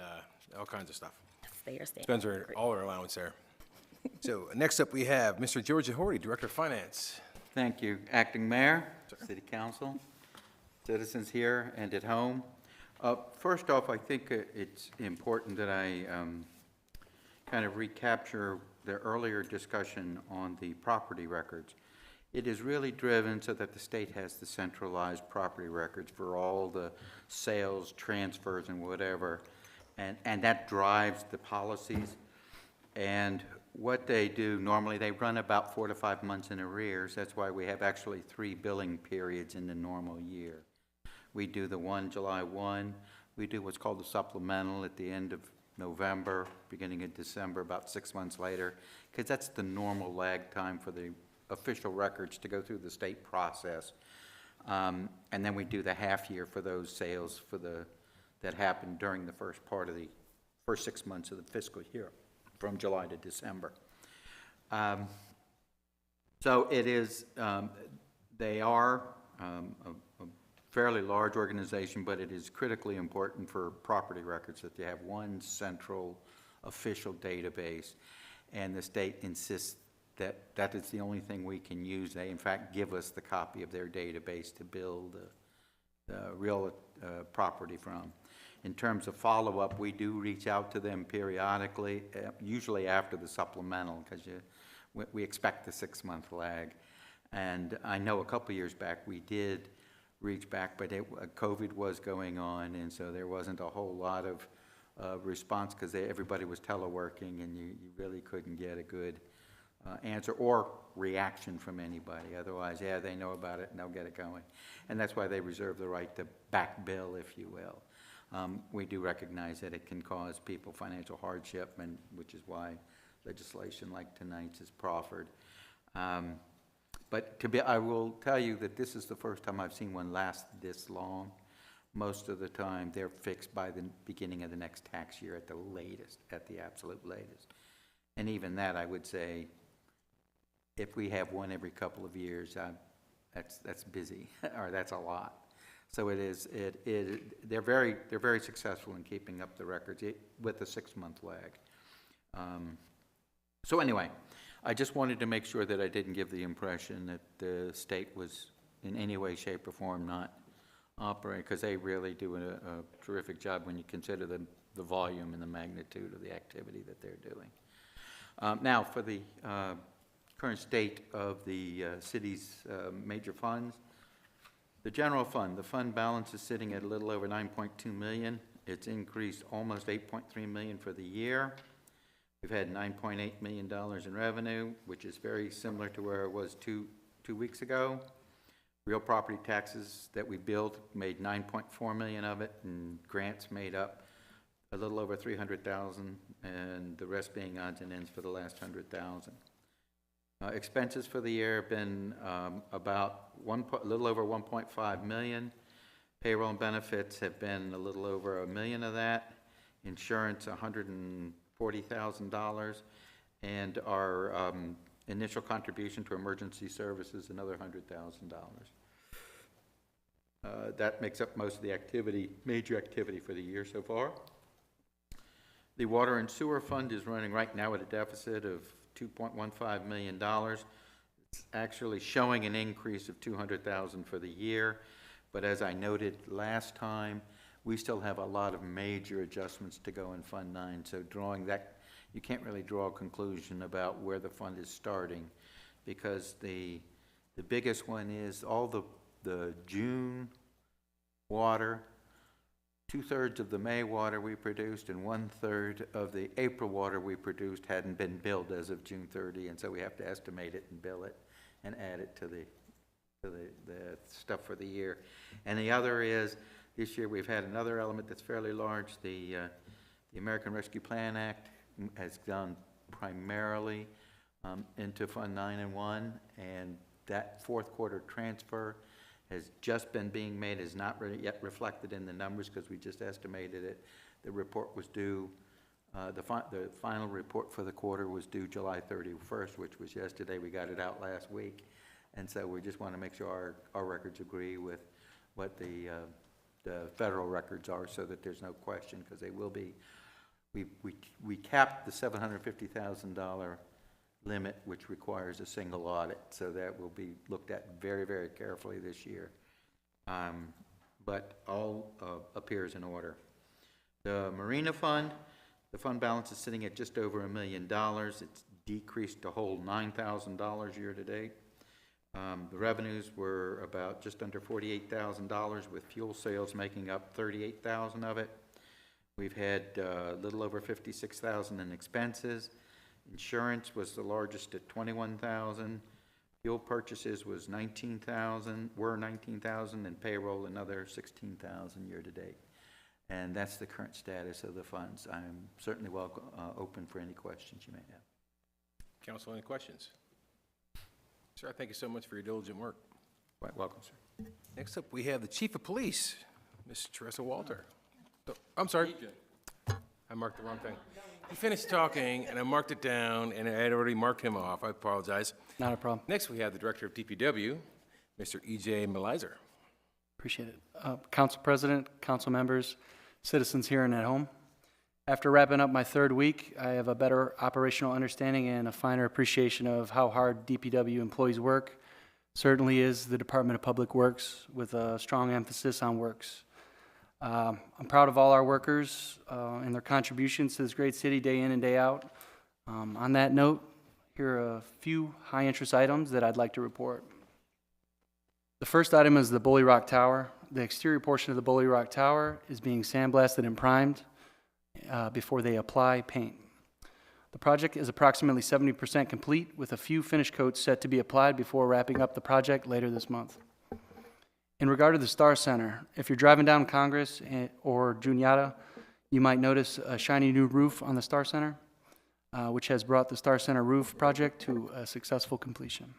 all kinds of stuff. they are staying. Spends all her allowance there. So next up, we have Mr. George Ahorty, Director of Finance. Thank you. Acting Mayor, City Council, citizens here and at home. First off, I think it's important that I kind of recapture the earlier discussion on the property records. It is really driven so that the state has the centralized property records for all the sales, transfers, and whatever, and that drives the policies. And what they do, normally they run about 4 to 5 months in arrears. That's why we have actually 3 billing periods in the normal year. We do the one July 1. We do what's called the supplemental at the end of November, beginning of December, about 6 months later, because that's the normal lag time for the official records to go through the state process. And then we do the half year for those sales that happened during the first 6 months of the fiscal year, from July to December. So it is, they are a fairly large organization, but it is critically important for property records that they have one central official database, and the state insists that that is the only thing we can use. They, in fact, give us the copy of their database to build the real property from. In terms of follow-up, we do reach out to them periodically, usually after the supplemental, because we expect the 6-month lag. And I know a couple years back we did reach back, but COVID was going on, and so there wasn't a whole lot of response, because everybody was teleworking, and you really couldn't get a good answer or reaction from anybody. Otherwise, yeah, they know about it and they'll get it going. And that's why they reserve the right to back bill, if you will. We do recognize that it can cause people financial hardship, and which is why legislation like tonight's is proffered. But I will tell you that this is the first time I've seen one last this long. Most of the time, they're fixed by the beginning of the next tax year at the latest, at the absolute latest. And even that, I would say, if we have one every couple of years, that's busy, or that's a lot. So they're very successful in keeping up the records with a 6-month lag. So anyway, I just wanted to make sure that I didn't give the impression that the state was in any way, shape, or form not operating, because they really do a terrific job when you consider the the volume and the magnitude of the activity that they're doing. Now, for the current state of the city's major funds, the general fund, the fund balance is sitting at a little over 9.2 million. It's increased almost 8.3 million for the year. We've had $9.8 million in revenue, which is very similar to where it was two weeks ago. Real property taxes that we billed made 9.4 million of it, and grants made up a little over 300,000, and the rest being odds and ends for the last 100,000. Expenses for the year have been about a little over 1.5 million. Payroll and benefits have been a little over $1 million of that. Insurance, $140,000, and our initial contribution to emergency services, another $100,000. That makes up most of the activity, major activity for the year so far. The water and sewer fund is running right now at a deficit of $2.15 million. It's actually showing an increase of $200,000 for the year, but as I noted last time, we still have a lot of major adjustments to go in Fund 9, so drawing that, you can't really draw a conclusion about where the fund is starting, because the biggest one is all the June water, 2/3 of the May water we produced and 1/3 of the April water we produced hadn't been billed as of June 30, and so we have to estimate it and bill it and add it to the stuff for the year. And the other is, this year we've had another element that's fairly large. The American Rescue Plan Act has gone primarily into Fund 9 and 1, and that fourth quarter transfer has just been being made, is not really yet reflected in the numbers because we just estimated it. The report was due, the final report for the quarter was due July 31st, which was yesterday. We got it out last week. And so we just want to make sure our records agree with what the federal records are, so that there's no question, because they will be. We capped the $750,000 limit, which requires a single audit, so that will be looked at very, very carefully this year. But all appears in order. The Marina Fund, the fund balance is sitting at just over $1 million. It's decreased a whole $9,000 year to date. The revenues were about just under $48,000, with fuel sales making up $38,000 of it. We've had a little over $56,000 in expenses. Insurance was the largest at $21,000. Fuel purchases was $19,000, and payroll another $16,000 year to date. And that's the current status of the funds. I'm certainly open for any questions you may have. Council, any questions? Sir, thank you so much for your diligent work. Quite welcome, sir. Next up, we have the Chief of Police, Ms. Teresa Walter. Oh, I'm sorry. I marked the wrong thing. He finished talking, and I marked it down, and I had already marked him off. I apologize. Not a problem. Next, we have the Director of DPW, Mr. E.J. Melizer. Appreciate it. Council President, council members, citizens here and at home. After wrapping up my third week, I have a better operational understanding and a finer appreciation of how hard DPW employees work. Certainly is the Department of Public Works, with a strong emphasis on works. I'm proud of all our workers and their contributions to this great city day in and day out. On that note, here are a few high-interest items that I'd like to report. The first item is the Bully Rock Tower. The exterior portion of the Bully Rock Tower is being sandblasted and primed before they apply paint. The project is approximately 70% complete, with a few finish coats set to be applied before wrapping up the project later this month. In regard to the Star Center, if you're driving down Congress or Juniata, you might notice a shiny new roof on the Star Center, which has brought the Star Center roof project to a successful completion.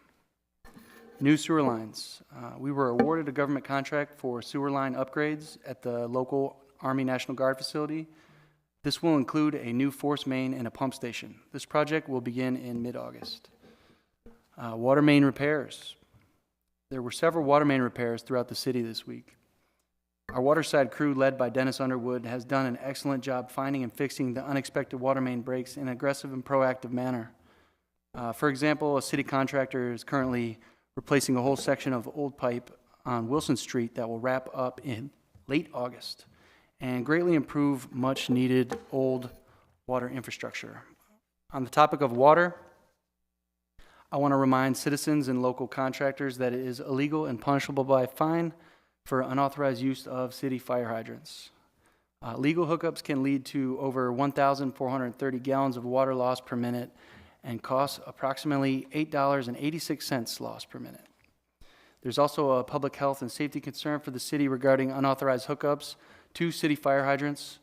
New sewer lines. We were awarded a government contract for sewer line upgrades at the local Army National Guard facility. This will include a new force main and a pump station. This project will begin in mid-August. Water main repairs. There were several water main repairs throughout the city this week. Our waterside crew, led by Dennis Underwood, has done an excellent job finding and fixing the unexpected water main breaks in an aggressive and proactive manner. For example, a city contractor is currently replacing a whole section of old pipe on Wilson Street that will wrap up in late August. and greatly improve much-needed old water infrastructure. On the topic of water, I want to remind citizens and local contractors that it is illegal and punishable by fine for unauthorized use of city fire hydrants. Legal hookups can lead to over 1,430 gallons of water loss per minute and cost approximately $8.86 loss per minute. There's also a public health and safety concern for the city regarding unauthorized hookups to city fire hydrants,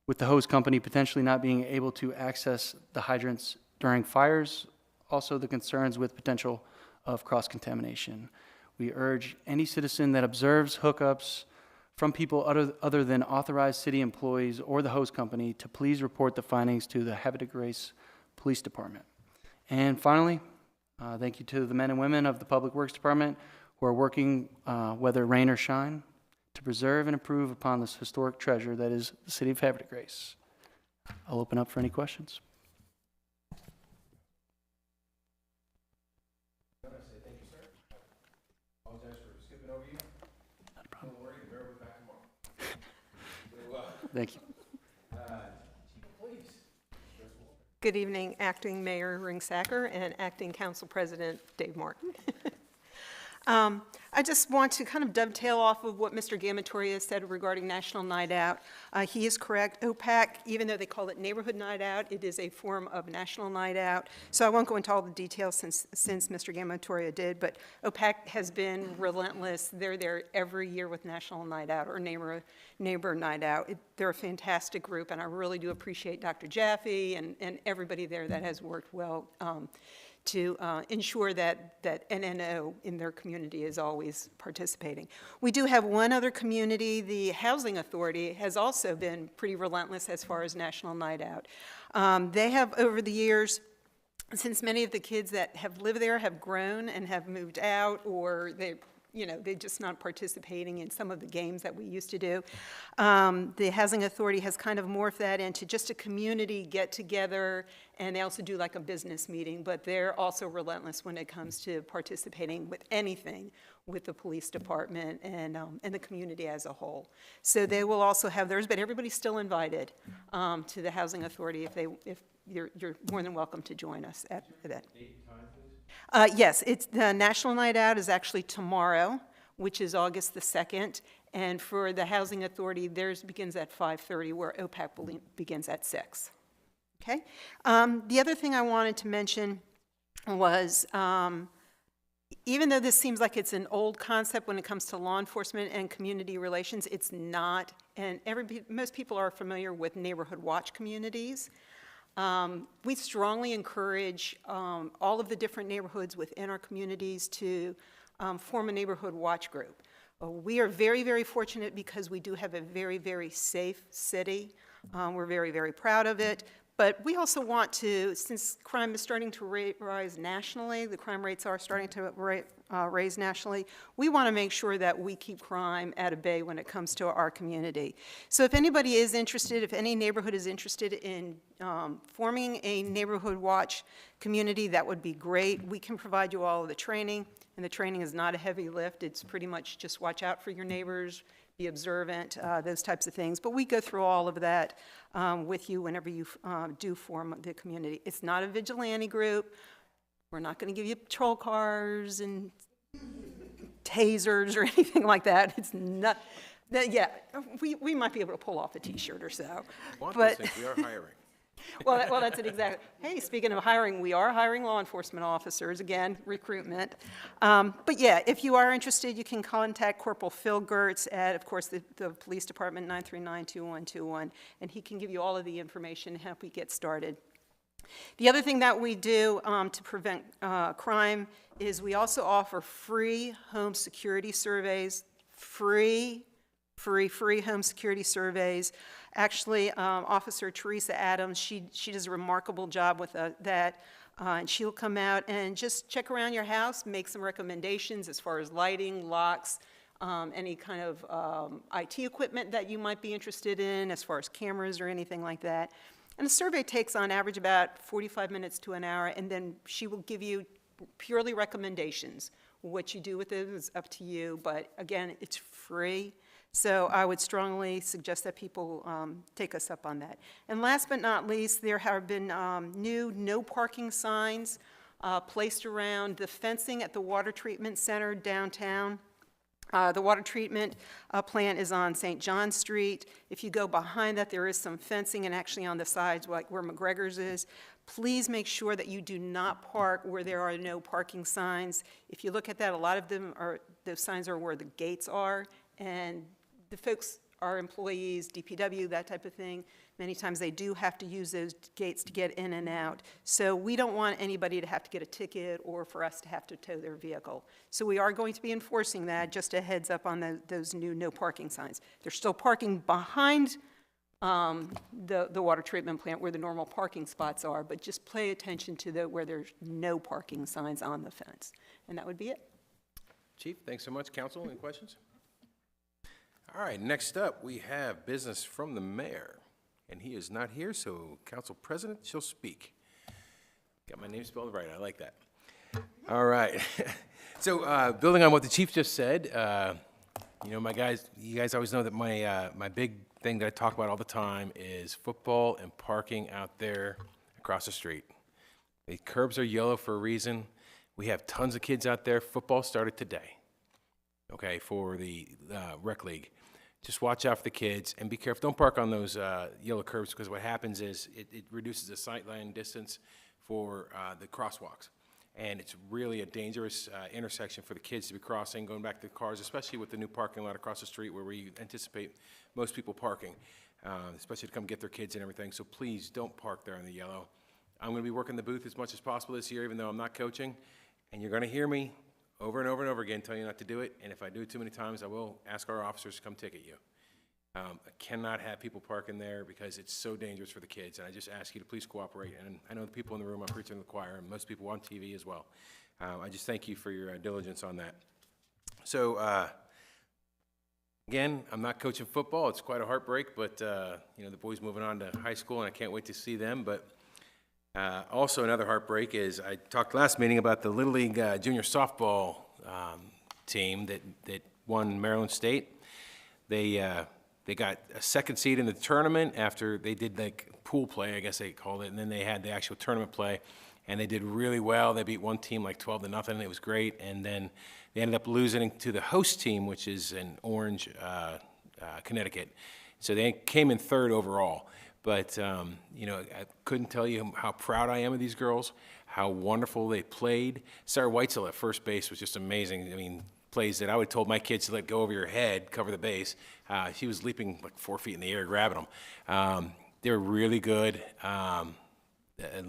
with the hose company potentially not being able to access the hydrants during fires. Also, the concerns with potential of cross-contamination. We urge any citizen that observes hookups from people other than authorized city employees or the hose company to please report the findings to the Havre Grace Police Department. And finally, thank you to the men and women of the Public Works Department who are working, whether rain or shine, to preserve and improve upon this historic treasure that is the city of Havre Grace. I'll open up for any questions. Thank you. Good evening, Acting Mayor Ringsacker and Acting Council President Dave Martin. I just want to kind of dovetail off of what Mr. Gamatoria said regarding National Night Out. He is correct. OPAC, even though they call it Neighborhood Night Out, it is a form of National Night Out. So I won't go into all the details since Mr. Gamatoria did, but OPAC has been relentless. They're there every year with National Night Out or Neighbor Night Out. They're a fantastic group, and I really do appreciate Dr. Jaffe and everybody there that has worked well to ensure that NNO in their community is always participating. We do have one other community. The Housing Authority has also been pretty relentless as far as National Night Out. They have, over the years, since many of the kids that have lived there have grown and have moved out, or they're just not participating in some of the games that we used to do. The Housing Authority has kind of morphed that into just a community get-together, and they also do like a business meeting, but they're also relentless when it comes to participating with anything with the police department and the community as a whole. So they will also have theirs, but everybody's still invited to the Housing Authority if you're more than welcome to join us at that. Yes, it's the National Night Out is actually tomorrow, which is August the 2nd, and for the Housing Authority, theirs begins at 5:30, where OPAC begins at 6. Okay. The other thing I wanted to mention was, even though this seems like it's an old concept when it comes to law enforcement and community relations, it's not, and most people are familiar with neighborhood watch communities. We strongly encourage all of the different neighborhoods within our communities to form a neighborhood watch group. We are very, very fortunate because we do have a very, very safe city. We're very, very proud of it. But we also want to, since crime is starting to rise nationally, the crime rates are starting to raise nationally, we want to make sure that we keep crime at a bay when it comes to our community. So if anybody is interested, if any neighborhood is interested in forming a neighborhood watch community, that would be great. We can provide you all of the training, and the training is not a heavy lift. It's pretty much just watch out for your neighbors, be observant, those types of things. But we go through all of that with you whenever you do form the community. It's not a vigilante group. We're not going to give you patrol cars and tasers or anything like that. It's not. Yeah, we might be able to pull off a T-shirt or so. But we are hiring. Well, that's it exactly. Hey, speaking of hiring, we are hiring law enforcement officers, again, recruitment. But yeah, if you are interested, you can contact Corporal Phil Gertz at, of course, the Police Department, 939-2121, and he can give you all of the information and help you get started. The other thing that we do to prevent crime is we also offer free home security surveys, free home security surveys. Actually, Officer Teresa Adams, she does a remarkable job with that. And she'll come out and just check around your house, make some recommendations as far as lighting, locks, any kind of IT equipment that you might be interested in, as far as cameras or anything like that. And the survey takes on average about 45 minutes to an hour, and then she will give you purely recommendations. What you do with it is up to you, but again, it's free. So I would strongly suggest that people take us up on that. And last but not least, there have been new no parking signs placed around the fencing at the water treatment center downtown. The water treatment plant is on St. John Street. If you go behind that, there is some fencing, and actually on the sides, like where McGregor's is. Please make sure that you do not park where there are no parking signs. If you look at that, a lot of them are, those signs are where the gates are, and the folks are employees, DPW, that type of thing. Many times they do have to use those gates to get in and out. So we don't want anybody to have to get a ticket or for us to have to tow their vehicle. So we are going to be enforcing that, just a heads up on those new no parking signs. There's still parking behind the water treatment plant where the normal parking spots are, but just pay attention to where there's no parking signs on the fence. And that would be it. Chief, thanks so much. Council, any questions? All right, next up, we have business from the mayor, and he is not here, so Council President shall speak. Got my name spelled right, I like that. All right, so building on what the chief just said, you know, you guys always know that my big thing that I talk about all the time is football and parking out there across the street. The curbs are yellow for a reason. We have tons of kids out there. Football started today, okay, for the rec league. Just watch out for the kids and be careful. Don't park on those yellow curbs, because what happens is it reduces the sightline distance for the crosswalks. And it's really a dangerous intersection for the kids to be crossing, going back to the cars, especially with the new parking lot across the street where we anticipate most people parking, especially to come get their kids and everything. So please don't park there in the yellow. I'm going to be working the booth as much as possible this year, even though I'm not coaching. And you're going to hear me over and over and over again tell you not to do it. And if I do it too many times, I will ask our officers to come ticket you. I cannot have people parking there because it's so dangerous for the kids. And I just ask you to please cooperate. And I know the people in the room are preaching to the choir, and most people on TV as well. I just thank you for your diligence on that. So, again, I'm not coaching football. It's quite a heartbreak, but you know, the boys moving on to high school, and I can't wait to see them. But also another heartbreak is I talked last meeting about the Little League junior softball team that won Maryland State. They got a second seed in the tournament after they did like pool play, I guess they called it, and then they had the actual tournament play, and they did really well. They beat one team like 12-0. It was great, and then they ended up losing to the host team, which is in Orange, Connecticut. So they came in third overall. But, you know, I couldn't tell you how proud I am of these girls, how wonderful they played. Sarah Weitzel at first base was just amazing. I mean, plays that I would have told my kids to let go over your head, cover the base. She was leaping like 4 feet in the air, grabbing them. They were really good. And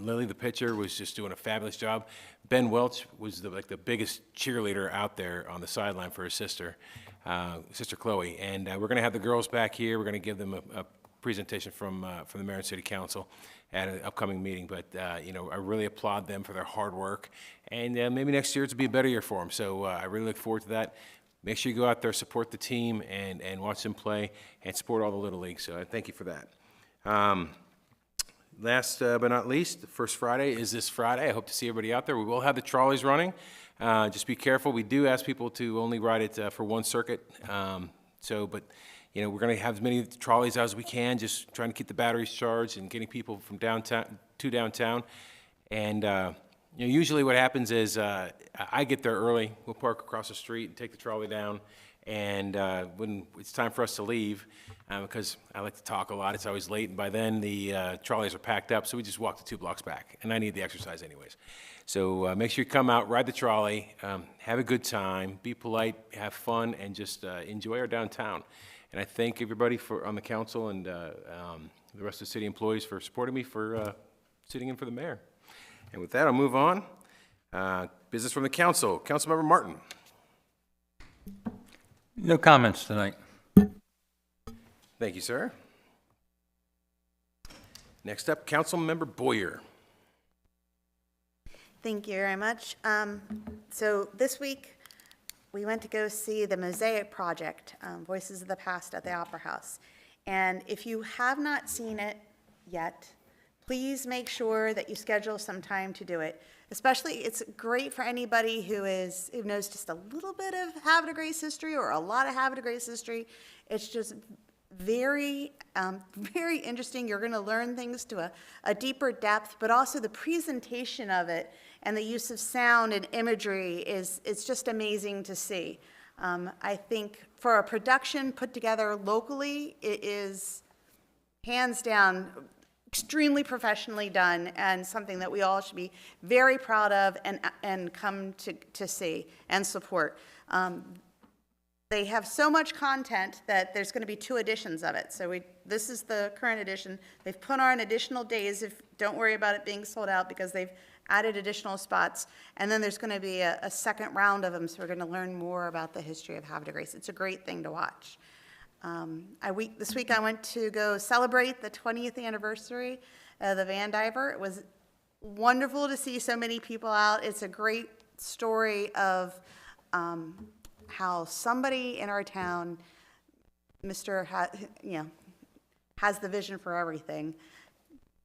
Lily, the pitcher, was just doing a fabulous job. Ben Welch was the biggest cheerleader out there on the sideline for his sister, Sister Chloe. And we're going to have the girls back here. We're going to give them a presentation from the Mayor and City Council at an upcoming meeting. But, you know, I really applaud them for their hard work. And maybe next year it'll be a better year for them. So I really look forward to that. Make sure you go out there, support the team, and watch them play, and support all the Little Leagues. So I thank you for that. Last but not least, the first Friday is this Friday. I hope to see everybody out there. We will have the trolleys running. Just be careful. We do ask people to only ride it for one circuit. But you know, we're going to have as many trolleys out as we can, just trying to keep the batteries charged and getting people from downtown to downtown. And you know, usually what happens is I get there early. We'll park across the street and take the trolley down. And when it's time for us to leave, because I like to talk a lot, it's always late, and by then the trolleys are packed up, so we just walk the 2 blocks back. And I need the exercise anyways. So make sure you come out, ride the trolley, have a good time, be polite, have fun, and just enjoy our downtown. And I thank everybody on the council and the rest of the city employees for supporting me for sitting in for the mayor. And with that, I'll move on. Business from the council. Councilmember Martin. No comments tonight. Thank you, sir. Next up, Councilmember Boyer. Thank you very much. So this week, we went to go see the Mosaic Project, Voices of the Past at the Opera House. And if you have not seen it yet, please make sure that you schedule some time to do it. Especially, it's great for anybody who knows just a little bit of Havre de Grace history or a lot of Havre de Grace history. It's just very, very interesting. You're going to learn things to a deeper depth, but also the presentation of it and the use of sound and imagery it's just amazing to see. I think for a production put together locally, it is hands down extremely professionally done and something that we all should be very proud of and come to see and support. They have so much content that there's going to be 2 editions of it. So this is the current edition. They've put on additional days. Don't worry about it being sold out because they've added additional spots. And then there's going to be a second round of them, so we're going to learn more about the history of Havre de Grace. It's a great thing to watch. This week I went to go celebrate the 20th anniversary of the Van Diver. It was wonderful to see so many people out. It's a great story of how somebody in our town, has the vision for everything,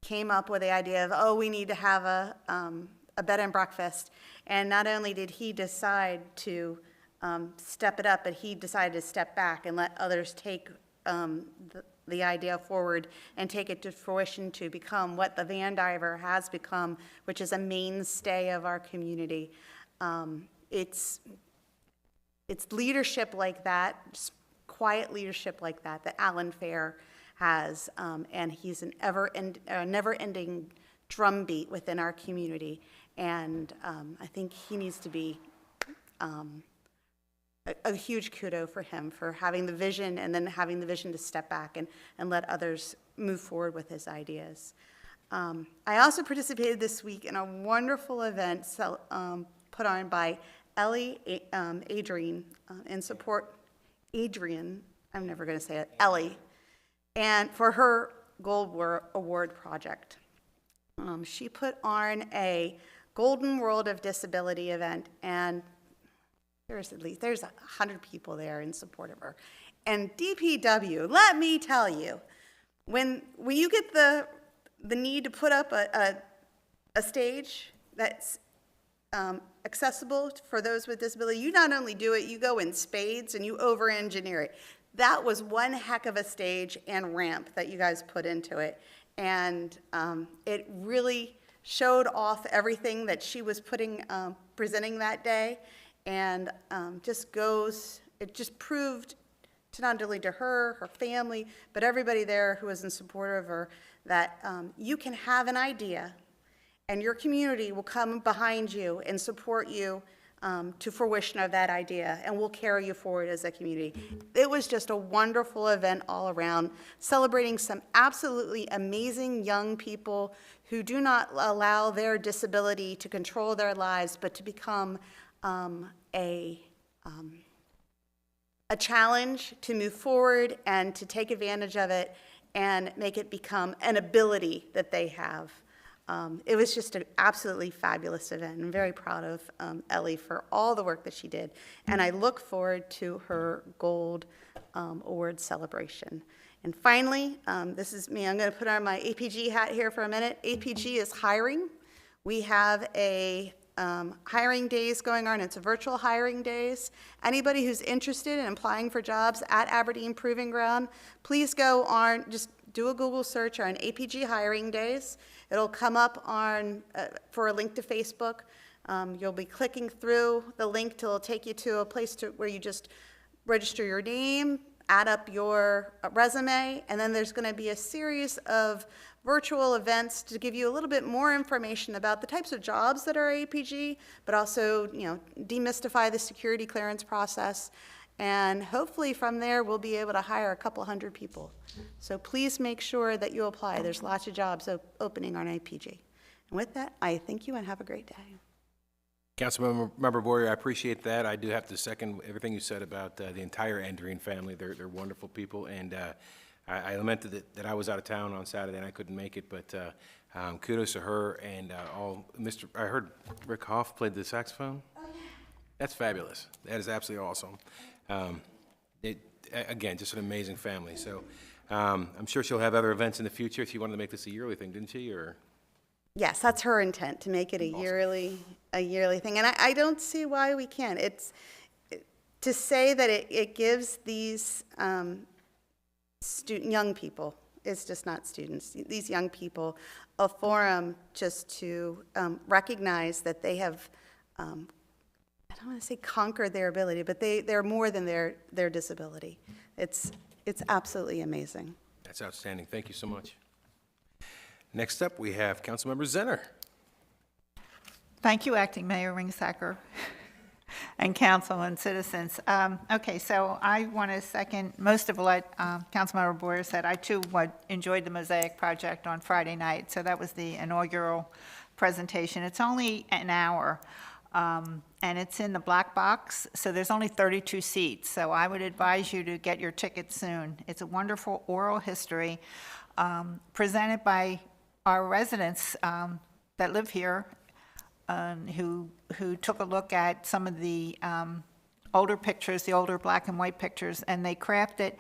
came up with the idea of, oh, we need to have a bed and breakfast. And not only did he decide to step it up, but he decided to step back and let others take the idea forward and take it to fruition to become what the Van Diver has become, which is a mainstay of our community. It's leadership like that, just quiet leadership like that Alan Fair has, and he's a never-ending drumbeat within our community. And I think he needs to be a huge kudo for him for having the vision and then having the vision to step back and let others move forward with his ideas. I also participated this week in a wonderful event put on by Adrian, in support, I'm never going to say it, Ellie, and for her Gold Award project. She put on a Golden World of Disability event, and there's 100 people there in support of her. And DPW, let me tell you, when you get the need to put up a stage that's accessible for those with disability, you not only do it, you go in spades and you over-engineer it. That was one heck of a stage and ramp that you guys put into it. And it really showed off everything that she was presenting that day. And it just proved to not only to her family, but everybody there who was in support of her, that you can have an idea and your community will come behind you and support you to fruition of that idea, and we'll carry you forward as a community. It was just a wonderful event all around, celebrating some absolutely amazing young people who do not allow their disability to control their lives, but to become a challenge to move forward and to take advantage of it and make it become an ability that they have. It was just an absolutely fabulous event. I'm very proud of Ellie for all the work that she did. And I look forward to her Gold Award celebration. And finally, this is me. I'm going to put on my APG hat here for a minute. APG is hiring. We have a hiring days going on. It's a virtual hiring days. Anybody who's interested in applying for jobs at Aberdeen Proving Ground, please go on, just do a Google search on APG hiring days. It'll come up for a link to Facebook. You'll be clicking through the link till it'll take you to a place where you just register your name, add up your resume, and then there's going to be a series of virtual events to give you a little bit more information about the types of jobs that are APG, but also, demystify the security clearance process. And hopefully from there, we'll be able to hire a couple hundred people. So please make sure that you apply. There's lots of jobs opening on APG. And with that, I thank you and have a great day. Councilmember Boyer, I appreciate that. I do have to second everything you said about the entire Andreen family. They're wonderful people, and I lamented that I was out of town on Saturday and I couldn't make it, but kudos to her and I heard Rick Hoff played the saxophone. Oh, yeah. That's fabulous. That is absolutely awesome. Again, just an amazing family. So I'm sure she'll have other events in the future. She wanted to make this a yearly thing, didn't she, or? Yes, that's her intent, to make it a yearly thing. And I don't see why we can't. To say that it gives these young people, it's just not students, these young people, a forum just to recognize that they have, I don't want to say conquered their ability, but they're more than their disability. It's absolutely amazing. That's outstanding. Thank you so much. Next up, we have Councilmember Zenner. Thank you, Acting Mayor Ringsacker, and council and citizens. Okay, so I want to second most of what Councilmember Boyer said. I too enjoyed the Mosaic Project on Friday night, so that was the inaugural presentation. It's only an hour, and it's in the black box, so there's only 32 seats, so I would advise you to get your ticket soon. It's a wonderful oral history presented by our residents that live here, who took a look at some of the older pictures, the older black and white pictures, and they crafted,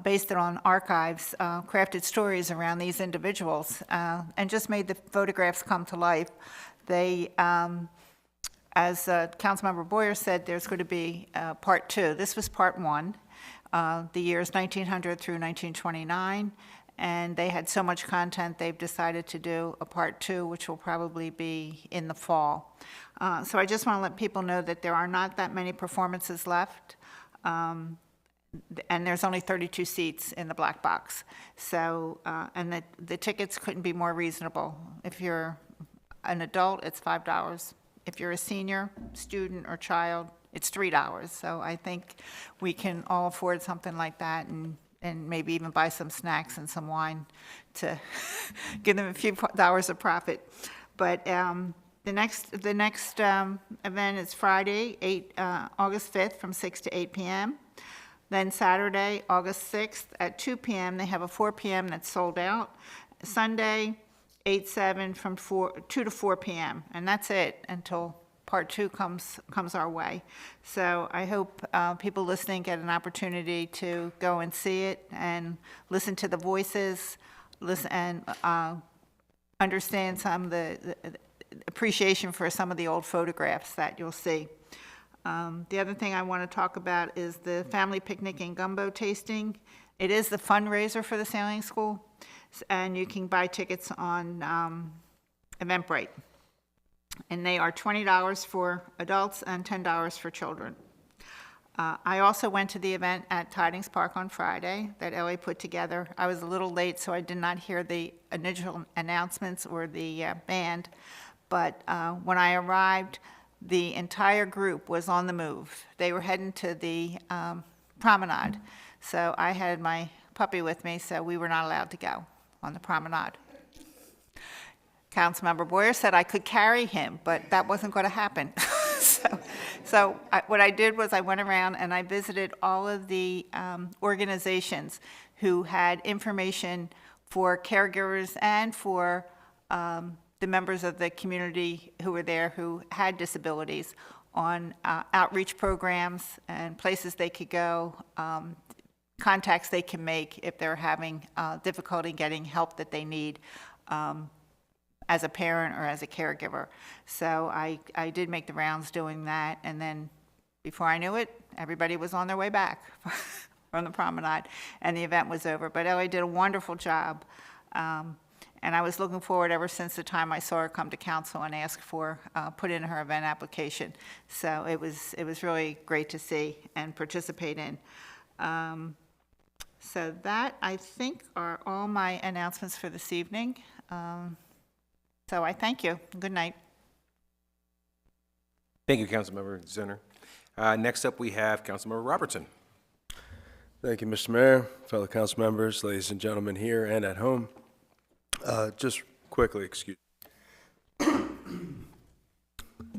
based it on archives, crafted stories around these individuals, and just made the photographs come to life. They, as Councilmember Boyer said, there's going to be part 2. This was part 1, the years 1900 through 1929. And they had so much content, they've decided to do a part 2, which will probably be in the fall. So I just want to let people know that there are not that many performances left, and there's only 32 seats in the black box. So, and the tickets couldn't be more reasonable. If you're an adult, it's $5. If you're a senior, student, or child, it's $3. So I think we can all afford something like that, and maybe even buy some snacks and some wine to give them a few dollars of profit. But the next event is Friday, August 5th from 6 to 8 p.m. Then Saturday, August 6th at 2 p.m. They have a 4 p.m. that's sold out. Sunday, 8/7 from 2 to 4 p.m. And that's it until part 2 comes our way. So I hope people listening get an opportunity to go and see it and listen to the voices, listen and understand some of the appreciation for some of the old photographs that you'll see. The other thing I want to talk about is the family picnic and gumbo tasting. It is the fundraiser for the sailing school, and you can buy tickets on Eventbrite. And they are $20 for adults and $10 for children. I also went to the event at Tidings Park on Friday that Ellie put together. I was a little late, so I did not hear the initial announcements or the band. But when I arrived, the entire group was on the move. They were heading to the promenade. So I had my puppy with me, so we were not allowed to go on the promenade. Councilmember Boyer said I could carry him, but that wasn't going to happen. What I did was I went around and I visited all of the organizations who had information for caregivers and for the members of the community who were there who had disabilities on outreach programs and places they could go, contacts they can make if they're having difficulty getting help that they need. As a parent or as a caregiver. So I did make the rounds doing that, and then before I knew it, everybody was on their way back from the promenade, and the event was over. But Ellie did a wonderful job, and I was looking forward ever since the time I saw her come to council and ask for, put in her event application. So it was really great to see and participate in. So that, I think, are all my announcements for this evening. So I thank you. Good night. Thank you, Councilmember Zenner. Next up, we have Councilmember Robertson. Thank you, Mr. Mayor, fellow council members, ladies and gentlemen here and at home. Just quickly, excuse me.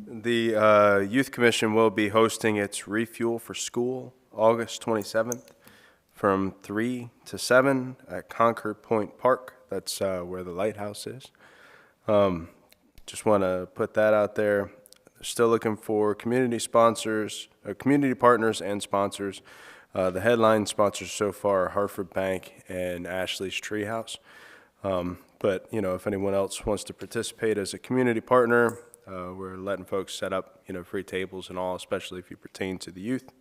The Youth Commission will be hosting its Refuel for School August 27th from 3 to 7 at Concord Point Park. That's where the lighthouse is. Just want to put that out there. Still looking for community sponsors, community partners and sponsors The headline sponsors so far are Hartford Bank and Ashley's Treehouse. But, if anyone else wants to participate as a community partner, we're letting folks set up, free tables and all, especially if you pertain to the youth.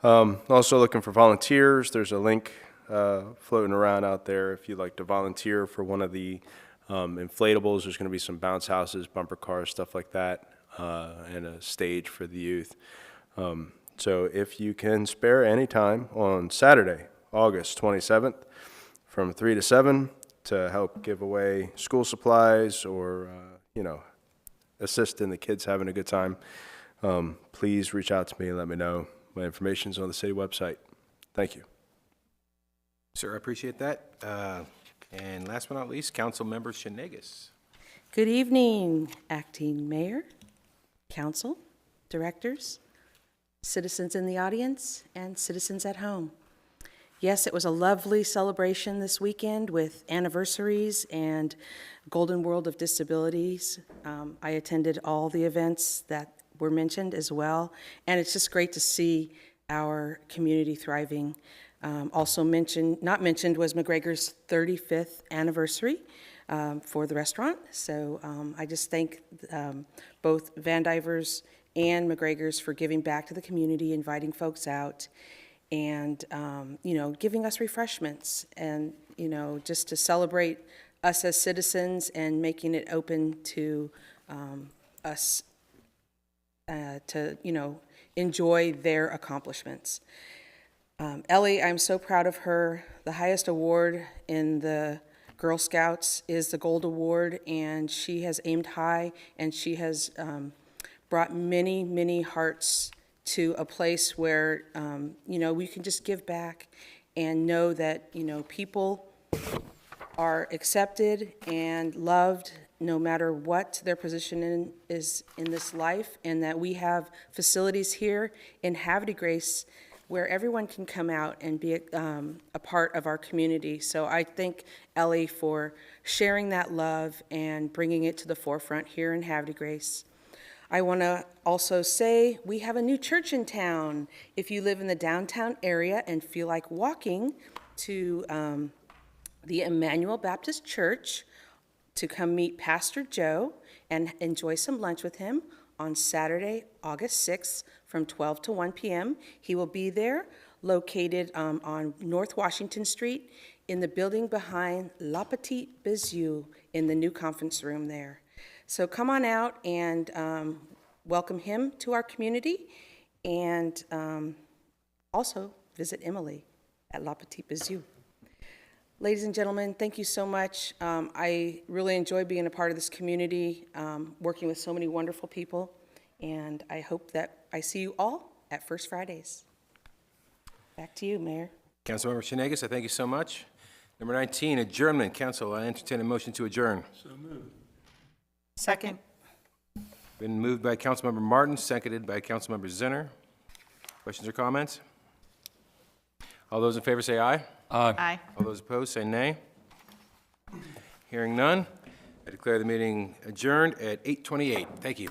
Also looking for volunteers. There's a link floating around out there if you'd like to volunteer for one of the inflatables. There's going to be some bounce houses, bumper cars, stuff like that, and a stage for the youth. So if you can spare any time on Saturday, August 27th, from 3 to 7, to help give away school supplies or, assist in the kids having a good time, please reach out to me and let me know. My information's on the city website. Thank you. Sir, I appreciate that. And last but not least, Councilmember Shenegas. Good evening, Acting Mayor, Council, Directors, citizens in the audience, and citizens at home. Yes, it was a lovely celebration this weekend with anniversaries and Golden World of Disabilities. I attended all the events that were mentioned as well, and it's just great to see our community thriving. Also not mentioned was McGregor's 35th anniversary for the restaurant. So I just thank both Van Divers and McGregor's for giving back to the community, inviting folks out, and giving us refreshments, and just to celebrate us as citizens and making it open to us to enjoy their accomplishments. Ellie, I'm so proud of her. The highest award in the Girl Scouts is the Gold Award, and she has aimed high, and she has brought many, many hearts to a place where, we can just give back and know that, people are accepted and loved no matter what their position is in this life, and that we have facilities here in Havre de Grace where everyone can come out and be a part of our community. So I thank Ellie for sharing that love and bringing it to the forefront here in Havre de Grace. I want to also say we have a new church in town. If you live in the downtown area and feel like walking to the Emmanuel Baptist Church to come meet Pastor Joe and enjoy some lunch with him on Saturday, August 6th from 12 to 1 p.m. He will be there, located on North Washington Street in the building behind La Petite Bijou in the new conference room there. So come on out and welcome him to our community, and also visit Emily at La Petite Bijou. Ladies and gentlemen, thank you so much. I really enjoy being a part of this community, working with so many wonderful people, and I hope that I see you all at First Fridays. Back to you, Mayor. Councilmember Shenegas, I thank you so much. Number 19, adjournment. Council, I entertain a motion to adjourn. So moved. Second. Been moved by Councilmember Martin, seconded by Councilmember Zinner. Questions or comments? All those in favor say aye. Aye. All those opposed say nay. Hearing none, I declare the meeting adjourned at 8:28. Thank you.